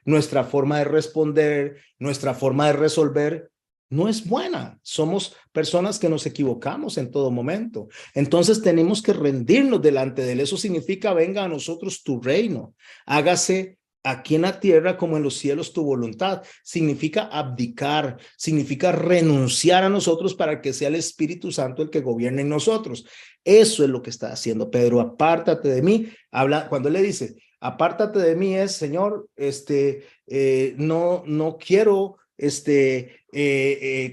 nuestra forma de responder, nuestra forma de resolver, no es buena. Somos personas que nos equivocamos en todo momento. Entonces tenemos que rendirnos delante de Él. Eso significa, venga a nosotros tu reino, hágase aquí en la tierra como en los cielos tu voluntad. Significa abdicar, significa renunciar a nosotros para que sea el Espíritu Santo el que gobierne en nosotros. Eso es lo que está haciendo Pedro. Apártate de mí. Habla, cuando él le dice, apártate de mí, es, Señor, no quiero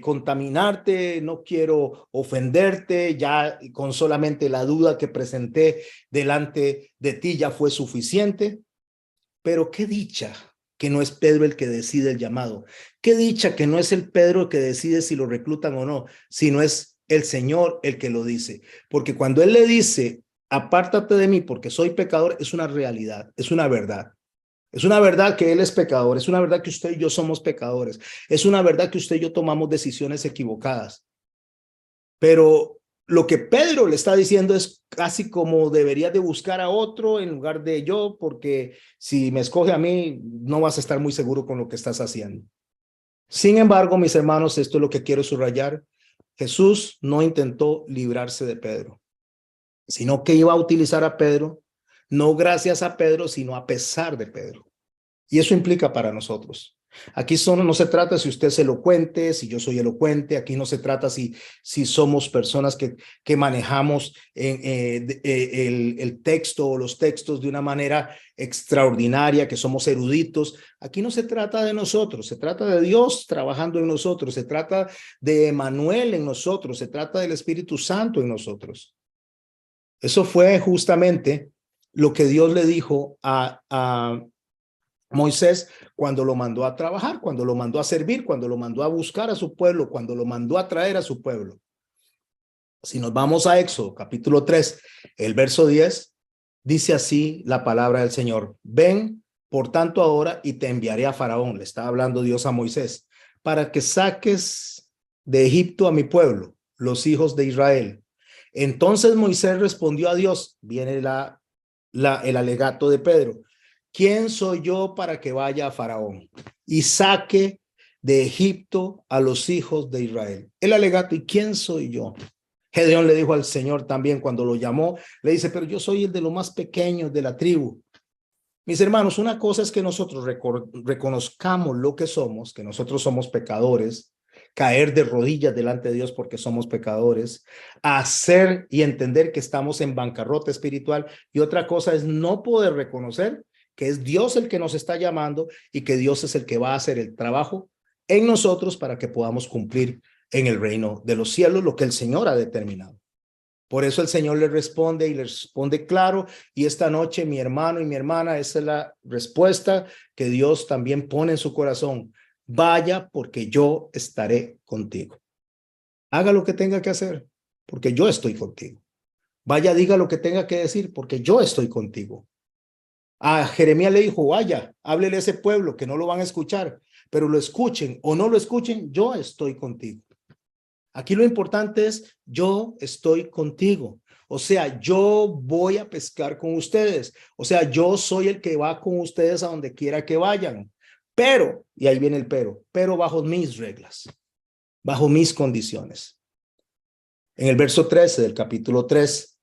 contaminarte, no quiero ofenderte, ya con solamente la duda que presenté delante de ti ya fue suficiente. Pero qué dicha que no es Pedro el que decide el llamado. Qué dicha que no es el Pedro el que decide si lo reclutan o no, sino es el Señor el que lo dice. Porque cuando Él le dice, apártate de mí porque soy pecador, es una realidad, es una verdad. Es una verdad que Él es pecador, es una verdad que usted y yo somos pecadores, es una verdad que usted y yo tomamos decisiones equivocadas. Pero lo que Pedro le está diciendo es casi como deberías de buscar a otro en lugar de yo, porque si me escoge a mí, no vas a estar muy seguro con lo que estás haciendo. Sin embargo, mis hermanos, esto es lo que quiero subrayar. Jesús no intentó librarse de Pedro, sino que iba a utilizar a Pedro, no gracias a Pedro, sino a pesar de Pedro. Y eso implica para nosotros. Aquí no se trata si usted es elocuente, si yo soy elocuente, aquí no se trata si somos personas que manejamos el texto o los textos de una manera extraordinaria, que somos eruditos. Aquí no se trata de nosotros, se trata de Dios trabajando en nosotros, se trata de Emmanuel en nosotros, se trata del Espíritu Santo en nosotros. Eso fue justamente lo que Dios le dijo a Moisés cuando lo mandó a trabajar, cuando lo mandó a servir, cuando lo mandó a buscar a su pueblo, cuando lo mandó a traer a su pueblo. Si nos vamos a Éxodo, capítulo 3, el verso 10, dice así la palabra del Señor. Ven, por tanto, ahora y te enviaré a Faraón, le estaba hablando Dios a Moisés, para que saques de Egipto a mi pueblo, los hijos de Israel. Entonces Moisés respondió a Dios, viene el alegato de Pedro. ¿Quién soy yo para que vaya a Faraón y saque de Egipto a los hijos de Israel? El alegato, ¿y quién soy yo? Gedeón le dijo al Señor también cuando lo llamó, le dice, pero yo soy el de los más pequeños de la tribu. Mis hermanos, una cosa es que nosotros reconozcamos lo que somos, que nosotros somos pecadores, caer de rodillas delante de Dios porque somos pecadores, hacer y entender que estamos en bancarrota espiritual. Y otra cosa es no poder reconocer que es Dios el que nos está llamando y que Dios es el que va a hacer el trabajo en nosotros para que podamos cumplir en el reino de los cielos lo que el Señor ha determinado. Por eso el Señor le responde y le responde claro. Y esta noche, mi hermano y mi hermana, esa es la respuesta que Dios también pone en su corazón. Vaya porque yo estaré contigo. Haga lo que tenga que hacer porque yo estoy contigo. Vaya, diga lo que tenga que decir porque yo estoy contigo. A Jeremías le dijo, vaya, háblele a ese pueblo que no lo van a escuchar, pero lo escuchen o no lo escuchen, yo estoy contigo. Aquí lo importante es, yo estoy contigo. O sea, yo voy a pescar con ustedes. O sea, yo soy el que va con ustedes a donde quiera que vayan. Pero, y ahí viene el pero bajo mis reglas, bajo mis condiciones. En el verso 13 del capítulo 3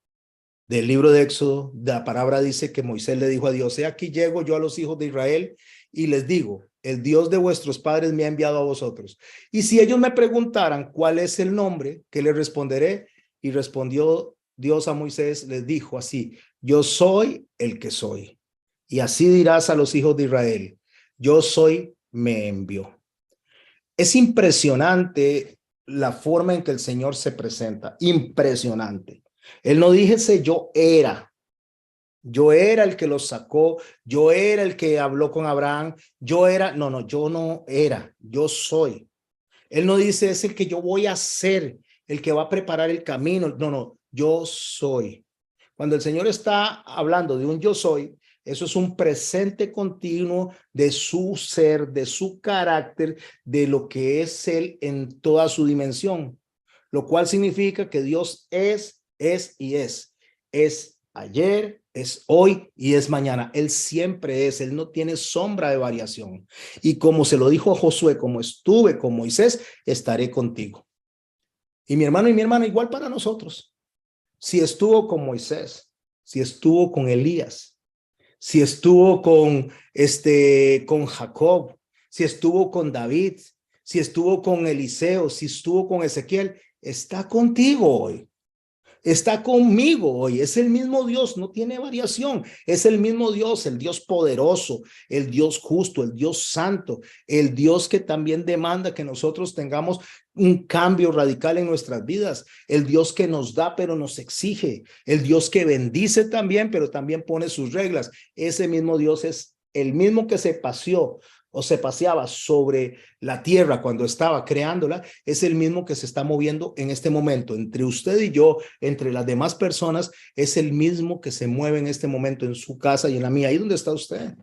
del libro de Éxodo, la palabra dice que Moisés le dijo a Dios, he aquí llego yo a los hijos de Israel y les digo, el Dios de vuestros padres me ha enviado a vosotros. Y si ellos me preguntaran cuál es el nombre, ¿qué les responderé? Y respondió Dios a Moisés, les dijo así, yo soy el que soy. Y así dirás a los hijos de Israel, yo soy, me envió. Es impresionante la forma en que el Señor se presenta, impresionante. Él no dijese yo era el que los sacó, yo era el que habló con Abraham, yo no era, yo soy. Él no dice es el que yo voy a ser, el que va a preparar el camino, no, yo soy. Cuando el Señor está hablando de un yo soy, eso es un presente continuo de su ser, de su carácter, de lo que es Él en toda su dimensión, lo cual significa que Dios es y es. Es ayer, es hoy y es mañana. Él siempre es, Él no tiene sombra de variación. Y como se lo dijo a Josué, como estuve con Moisés, estaré contigo. Y mi hermano y mi hermana, igual para nosotros. Si estuvo con Moisés, si estuvo con Elías, si estuvo con Jacob, si estuvo con David, si estuvo con Eliseo, si estuvo con Ezequiel, está contigo hoy. Está conmigo hoy, es el mismo Dios, no tiene variación, es el mismo Dios, el Dios poderoso, el Dios justo, el Dios santo, el Dios que también demanda que nosotros tengamos un cambio radical en nuestras vidas, el Dios que nos da pero nos exige, el Dios que bendice también pero también pone sus reglas. Ese mismo Dios es el mismo que se paseó o se paseaba sobre la tierra cuando estaba creándola, es el mismo que se está moviendo en este momento. Entre usted y yo, entre las demás personas, es el mismo que se mueve en este momento en su casa y en la mía. ¿Ahí donde está usted?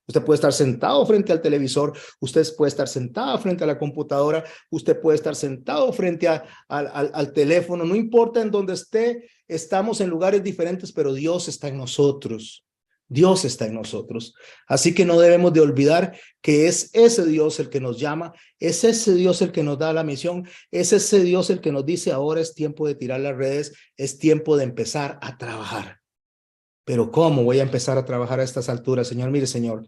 Usted puede estar sentado frente al televisor, usted puede estar sentado frente a la computadora, usted puede estar sentado frente al teléfono, no importa en dónde esté, estamos en lugares diferentes, pero Dios está en nosotros. Dios está en nosotros. Así que no debemos de olvidar que es ese Dios el que nos llama, es ese Dios el que nos da la misión, es ese Dios el que nos dice ahora es tiempo de tirar las redes, es tiempo de empezar a trabajar. Pero ¿cómo voy a empezar a trabajar a estas alturas, Señor? Mire, Señor,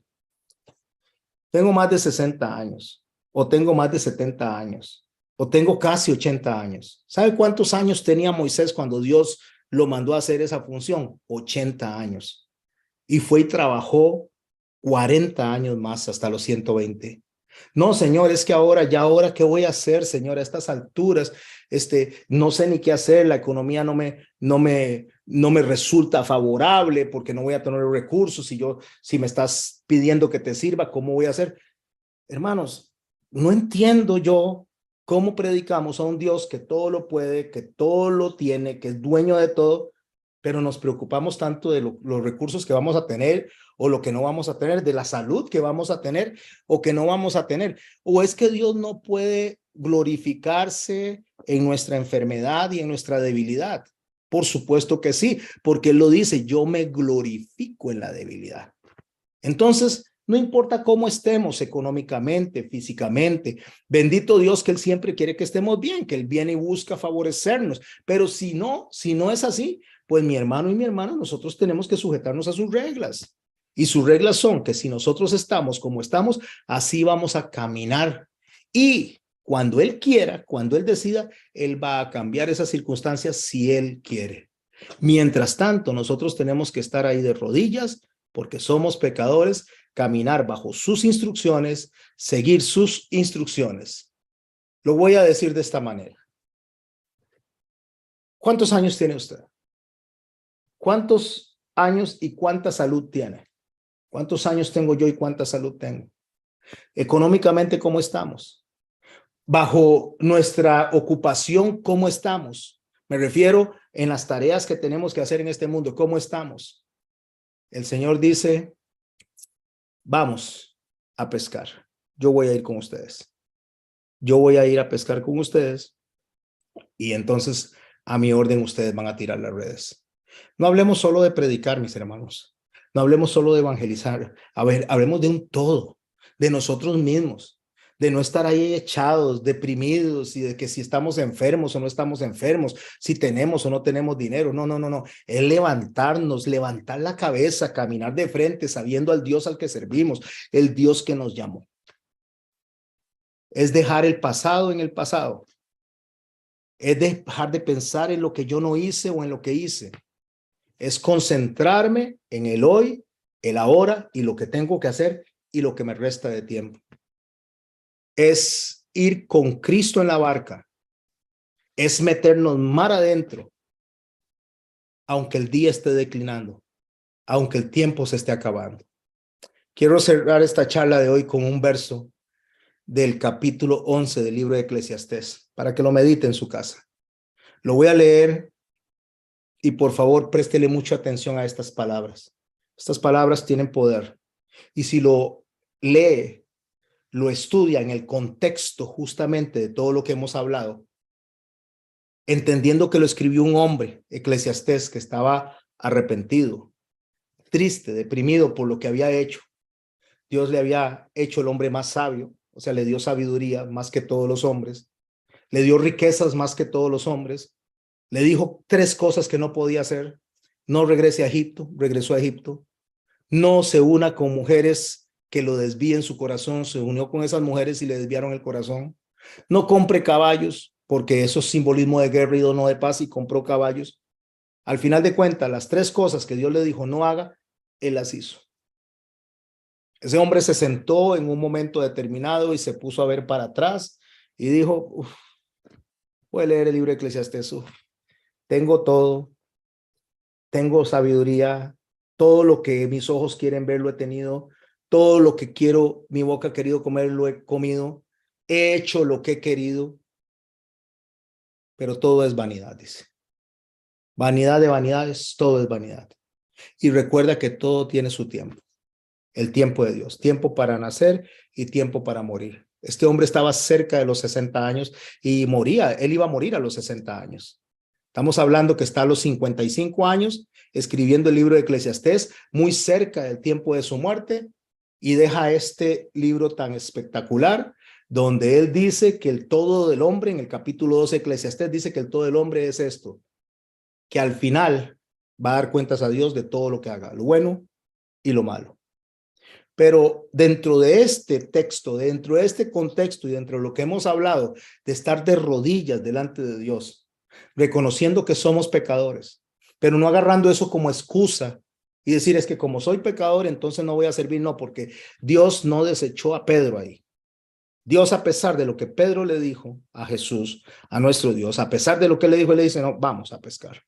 tengo más de 60 años, o tengo más de 70 años, o tengo casi 80 años. ¿Sabe cuántos años tenía Moisés cuando Dios lo mandó a hacer esa función? 80 años. Y fue y trabajó 40 años más hasta los 120. No, Señor, es que ahora, ¿qué voy a hacer, Señor? A estas alturas, no sé ni qué hacer, la economía no me no me resulta favorable porque no voy a tener recursos. Si me estás pidiendo que te sirva, ¿cómo voy a hacer? Hermanos, no entiendo yo cómo predicamos a un Dios que todo lo puede, que todo lo tiene, que es dueño de todo, pero nos preocupamos tanto de los recursos que vamos a tener o lo que no vamos a tener, de la salud que vamos a tener o que no vamos a tener. ¿O es que Dios no puede glorificarse en nuestra enfermedad y en nuestra debilidad? Por supuesto que sí, porque Él lo dice, yo me glorifico en la debilidad. Entonces, no importa cómo estemos económicamente, físicamente, bendito Dios que Él siempre quiere que estemos bien, que Él viene y busca favorecernos. Pero si no es así, pues mi hermano y mi hermana, nosotros tenemos que sujetarnos a sus reglas. Y sus reglas son que si nosotros estamos como estamos, así vamos a caminar. Y cuando Él quiera, cuando Él decida, Él va a cambiar esas circunstancias si Él quiere. Mientras tanto, nosotros tenemos que estar ahí de rodillas porque somos pecadores, caminar bajo sus instrucciones, seguir sus instrucciones. Lo voy a decir de esta manera. ¿Cuántos años tiene usted? ¿Cuántos años y cuánta salud tiene? ¿Cuántos años tengo yo y cuánta salud tengo? Económicamente, ¿cómo estamos? Bajo nuestra ocupación, ¿cómo estamos? Me refiero en las tareas que tenemos que hacer en este mundo, ¿cómo estamos? El Señor dice, vamos a pescar. Yo voy a ir con ustedes. Yo voy a ir a pescar con ustedes y entonces a mi orden ustedes van a tirar las redes. No hablemos solo de predicar, mis hermanos. No hablemos solo de evangelizar. A ver, hablemos de un todo, de nosotros mismos, de no estar ahí echados, deprimidos y de que si estamos enfermos o no estamos enfermos, si tenemos o no tenemos dinero. No. Es levantarnos, levantar la cabeza, caminar de frente, sabiendo al Dios al que servimos, el Dios que nos llamó. Es dejar el pasado en el pasado. Es dejar de pensar en lo que yo no hice o en lo que hice. Es concentrarme en el hoy, el ahora y lo que tengo que hacer y lo que me resta de tiempo. Es ir con Cristo en la barca. Es meternos mar adentro, aunque el día esté declinando, aunque el tiempo se esté acabando. Quiero cerrar esta charla de hoy con un verso del capítulo 11 del libro de Eclesiastés, para que lo medite en su casa. Lo voy a leer y por favor préstele mucha atención a estas palabras. Estas palabras tienen poder. Y si lo lee, lo estudia en el contexto justamente de todo lo que hemos hablado, entendiendo que lo escribió un hombre, Eclesiastés, que estaba arrepentido, triste, deprimido por lo que había hecho. Dios le había hecho el hombre más sabio, o sea, le dio sabiduría más que todos los hombres, le dio riquezas más que todos los hombres, le dijo 3 cosas que no podía hacer: no regrese a Egipto, regresó a Egipto, no se una con mujeres que lo desvíen su corazón, se unió con esas mujeres y le desviaron el corazón, no compre caballos, porque eso es simbolismo de guerra y no de paz, y compró caballos. Al final de cuentas, las 3 cosas que Dios le dijo no haga, él las hizo. Ese hombre se sentó en un momento determinado y se puso a ver para atrás y dijo, voy a leer el libro de Eclesiastés. Tengo todo, tengo sabiduría, todo lo que mis ojos quieren ver lo he tenido, todo lo que quiero, mi boca ha querido comer lo he comido, he hecho lo que he querido, pero todo es vanidad, dice. Vanidad de vanidades, todo es vanidad. Y recuerda que todo tiene su tiempo. El tiempo de Dios, tiempo para nacer y tiempo para morir. Este hombre estaba cerca de los 60 años y moría, él iba a morir a los 60 años. Estamos hablando que está a los 55 años escribiendo el libro de Eclesiastés, muy cerca del tiempo de su muerte, y deja este libro tan espectacular, donde él dice que el todo del hombre, en el capítulo 12 de Eclesiastés, dice que el todo del hombre es esto, que al final va a dar cuentas a Dios de todo lo que haga, lo bueno y lo malo. Pero dentro de este texto, dentro de este contexto y dentro de lo que hemos hablado, de estar de rodillas delante de Dios, reconociendo que somos pecadores, pero no agarrando eso como excusa y decir, es que como soy pecador, entonces no voy a servir. No, porque Dios no desechó a Pedro ahí. Dios, a pesar de lo que Pedro le dijo a Jesús, a nuestro Dios, a pesar de lo que le dijo, él le dice, no, vamos a pescar.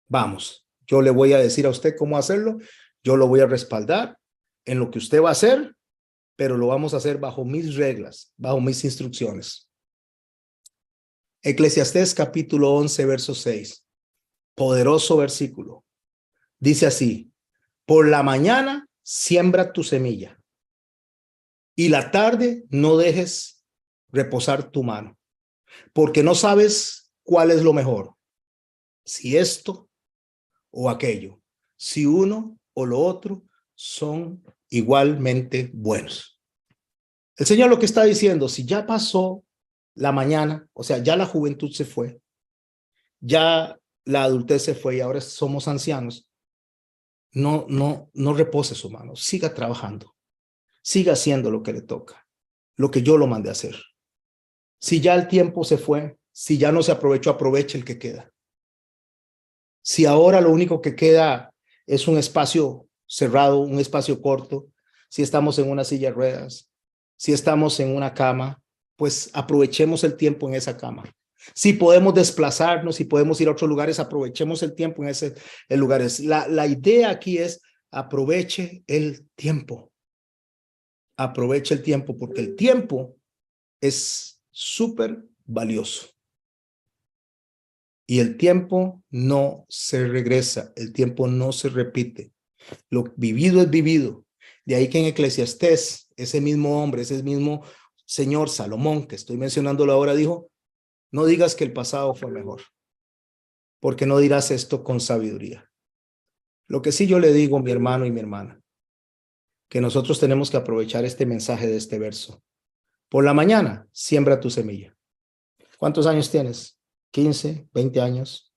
Vamos, Yo le voy a decir a usted cómo hacerlo. Yo lo voy a respaldar en lo que usted va a hacer, pero lo vamos a hacer bajo mis reglas, bajo mis instrucciones. Eclesiastés capítulo 11, verso 6. Poderoso versículo. Dice así: por la mañana siembra tu semilla y la tarde no dejes reposar tu mano, porque no sabes cuál es lo mejor, si esto o aquello, si uno o lo otro son igualmente buenos. El Señor lo que está diciendo, si ya pasó la mañana, o sea, ya la juventud se fue, ya la adultez se fue y ahora somos ancianos, no repose su mano, siga trabajando, siga haciendo lo que le toca, lo que yo lo mandé a hacer. Si ya el tiempo se fue, si ya no se aprovechó, aproveche el que queda. Si ahora lo único que queda es un espacio cerrado, un espacio corto, si estamos en una silla de ruedas, si estamos en una cama, pues aprovechemos el tiempo en esa cama. Si podemos desplazarnos, si podemos ir a otros lugares, aprovechemos el tiempo en ese lugares. La idea aquí es aproveche el tiempo. Aproveche el tiempo, porque el tiempo es súper valioso. Y el tiempo no se regresa, el tiempo no se repite. Lo vivido es vivido. De ahí que en Eclesiastés, ese mismo hombre, ese mismo señor Salomón, que estoy mencionándolo ahora, dijo: no digas que el pasado fue mejor, porque no dirás esto con sabiduría. Lo que sí yo le digo, mi hermano y mi hermana, que nosotros tenemos que aprovechar este mensaje de este verso. Por la mañana, siembra tu semilla. ¿Cuántos años tienes? 15, 20 años,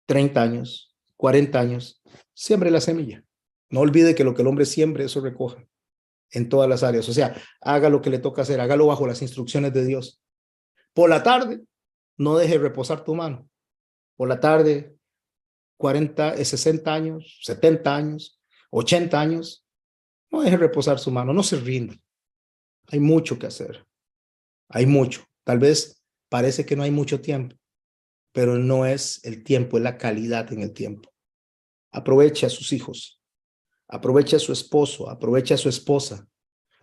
30 años, 40 años. Siembre la semilla. No olvide que lo que el hombre siembre, eso recoja en todas las áreas. O sea, haga lo que le toca hacer, hágalo bajo las instrucciones de Dios. Por la tarde, no deje reposar tu mano. Por la tarde, 40, 60 años, 70 años, 80 años, no deje reposar su mano, no se rinda. Hay mucho que hacer. Hay mucho. Tal vez parece que no hay mucho tiempo, pero no es el tiempo, es la calidad en el tiempo. Aproveche a sus hijos, aproveche a su esposo, aproveche a su esposa.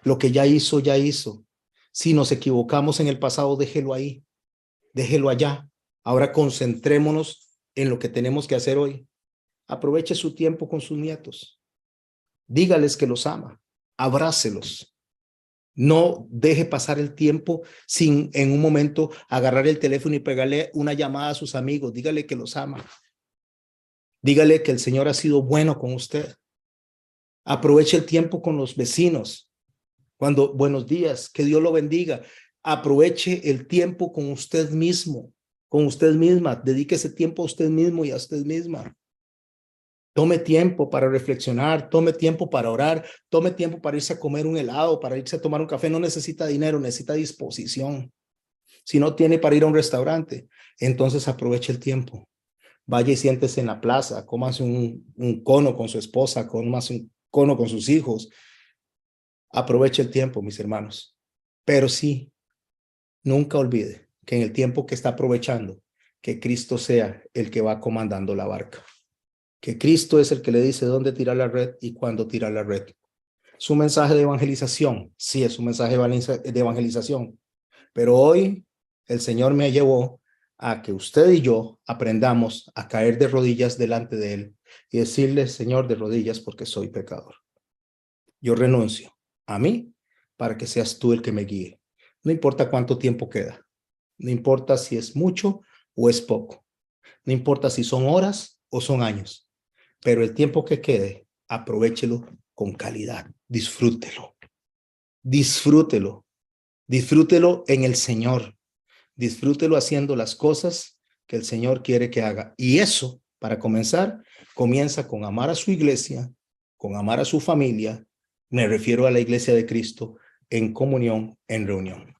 Lo que ya hizo, ya hizo. Si nos equivocamos en el pasado, déjelo ahí, déjelo allá. Ahora concentrémonos en lo que tenemos que hacer hoy. Aproveche su tiempo con sus nietos. Dígales que los ama, abrácelos. No deje pasar el tiempo sin en un momento agarrar el teléfono y pegarle una llamada a sus amigos. Dígale que los ama. Dígale que el Señor ha sido bueno con usted. Aproveche el tiempo con los vecinos. Cuando buenos días, que Dios lo bendiga. Aproveche el tiempo con usted mismo, con usted misma. Dedique ese tiempo a usted mismo y a usted misma. Tome tiempo para reflexionar, tome tiempo para orar, tome tiempo para irse a comer un helado, para irse a tomar un café. No necesita dinero, necesita disposición. Si no tiene para ir a un restaurante, entonces aproveche el tiempo. Vaya y siéntese en la plaza, cómase un cono con su esposa, cómase un cono con sus hijos. Aproveche el tiempo, mis hermanos. Pero sí, nunca olvide que en el tiempo que está aprovechando, que Cristo sea el que va comandando la barca. Que Cristo es el que le dice dónde tirar la red y cuándo tirar la red. Su mensaje de evangelización, sí, es un mensaje de evangelización, pero hoy el Señor me llevó a que usted y yo aprendamos a caer de rodillas delante de Él y decirle: Señor, de rodillas, porque soy pecador. Yo renuncio a mí para que seas tú el que me guíe. No importa cuánto tiempo queda, no importa si es mucho o es poco, no importa si son horas o son años. Pero el tiempo que quede, aprovéchelo con calidad. Disfrútelo. Disfrútelo. Disfrútelo en el Señor. Disfrútelo haciendo las cosas que el Señor quiere que haga. Y eso, para comenzar, comienza con amar a su iglesia, con amar a su familia. Me refiero a la iglesia de Cristo, en comunión, en reunión.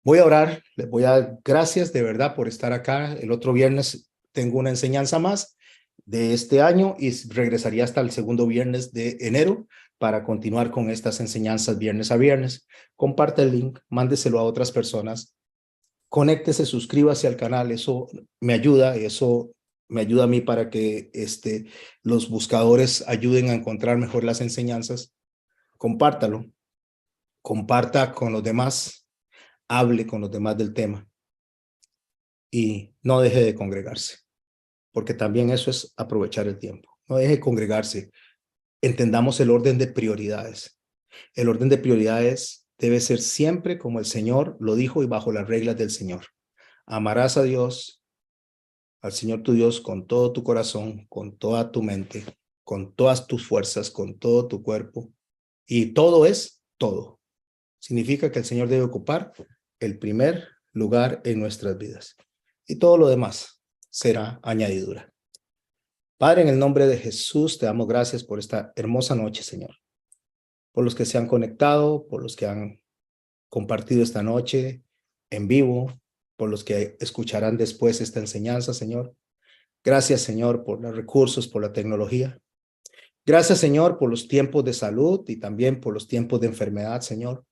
Voy a orar. Les voy a dar gracias de verdad por estar acá. El otro viernes tengo una enseñanza más de este año y regresaría hasta el segundo viernes de enero para continuar con estas enseñanzas viernes a viernes. Comparte el link, mándeselo a otras personas, conéctese, suscríbase al canal, eso me ayuda, eso me ayuda a mí para que los buscadores ayuden a encontrar mejor las enseñanzas. Compártalo, comparta con los demás, hable con los demás del tema y no deje de congregarse, porque también eso es aprovechar el tiempo. No deje de congregarse. Entendamos el orden de prioridades. El orden de prioridades debe ser siempre como el Señor lo dijo y bajo las reglas del Señor. Amarás a Dios, al Señor tu Dios, con todo tu corazón, con toda tu mente, con todas tus fuerzas, con todo tu cuerpo. Y todo es todo. Significa que el Señor debe ocupar el primer lugar en nuestras vidas. Y todo lo demás será añadidura. Padre, en el nombre de Jesús, te damos gracias por esta hermosa noche, Señor. Por los que se han conectado, por los que han compartido esta noche en vivo, por los que escucharán después esta enseñanza, Señor. Gracias, Señor, por los recursos, por la tecnología. Gracias, Señor, por los tiempos de salud y también por los tiempos de enfermedad, Señor.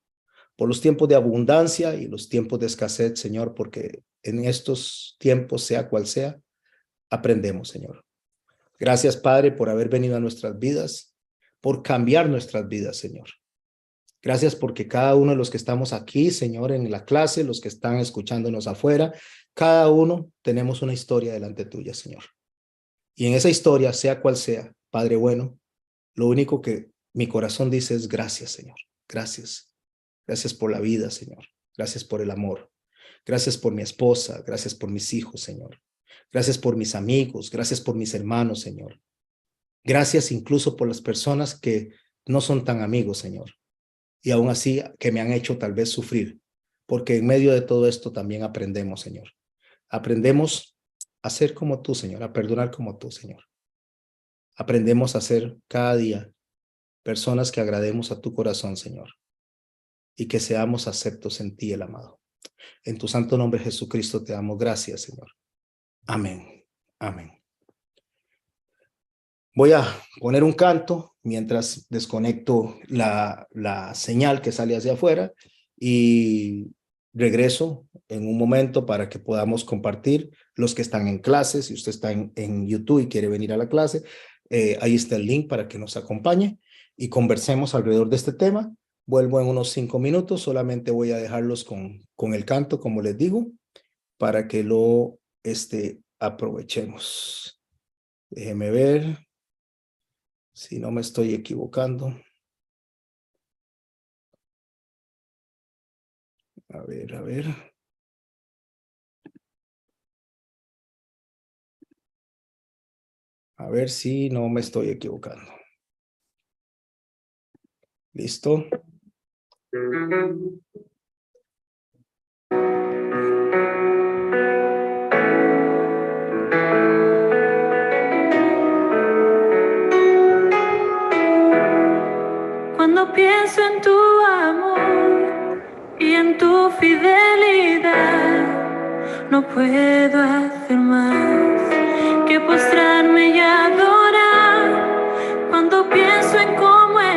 Por los tiempos de abundancia y los tiempos de escasez, Señor, porque en estos tiempos, sea cual sea, aprendemos, Señor. Gracias, Padre, por haber venido a nuestras vidas, por cambiar nuestras vidas, Señor. Gracias porque cada uno de los que estamos aquí, Señor, en la clase, los que están escuchándonos afuera, cada uno tenemos una historia delante tuya, Señor. Y en esa historia, sea cual sea, Padre bueno, lo único que mi corazón dice es gracias, Señor. Gracias. Gracias por la vida, Señor. Gracias por el amor. Gracias por mi esposa. Gracias por mis hijos, Señor. Gracias por mis amigos. Gracias por mis hermanos, Señor. Gracias incluso por las personas que no son tan amigos, Señor. Y aún así que me han hecho tal vez sufrir, porque en medio de todo esto también aprendemos, Señor. Aprendemos a ser como tú, Señor, a perdonar como tú, Señor. Aprendemos a ser cada día personas que agrademos a tu corazón, Señor, y que seamos aceptos en ti, el amado. En tu santo nombre, Jesucristo, te damos gracias, Señor. Amén. Amén. Voy a poner un canto mientras desconecto la señal que sale hacia afuera y regreso en un momento para que podamos compartir los que están en clase. Si usted está en YouTube y quiere venir a la clase, ahí está el link para que nos acompañe y conversemos alrededor de este tema. Vuelvo en unos 5 minutos, solamente voy a dejarlos con el canto, como les digo, para que lo aprovechemos. Déjeme ver si no me estoy equivocando. A ver, a ver. A ver si no me estoy equivocando. ¿Listo? Cuando pienso en tu amor y en tu fidelidad, no puedo hacer más que postrarme y adorar. Cuando pienso en cómo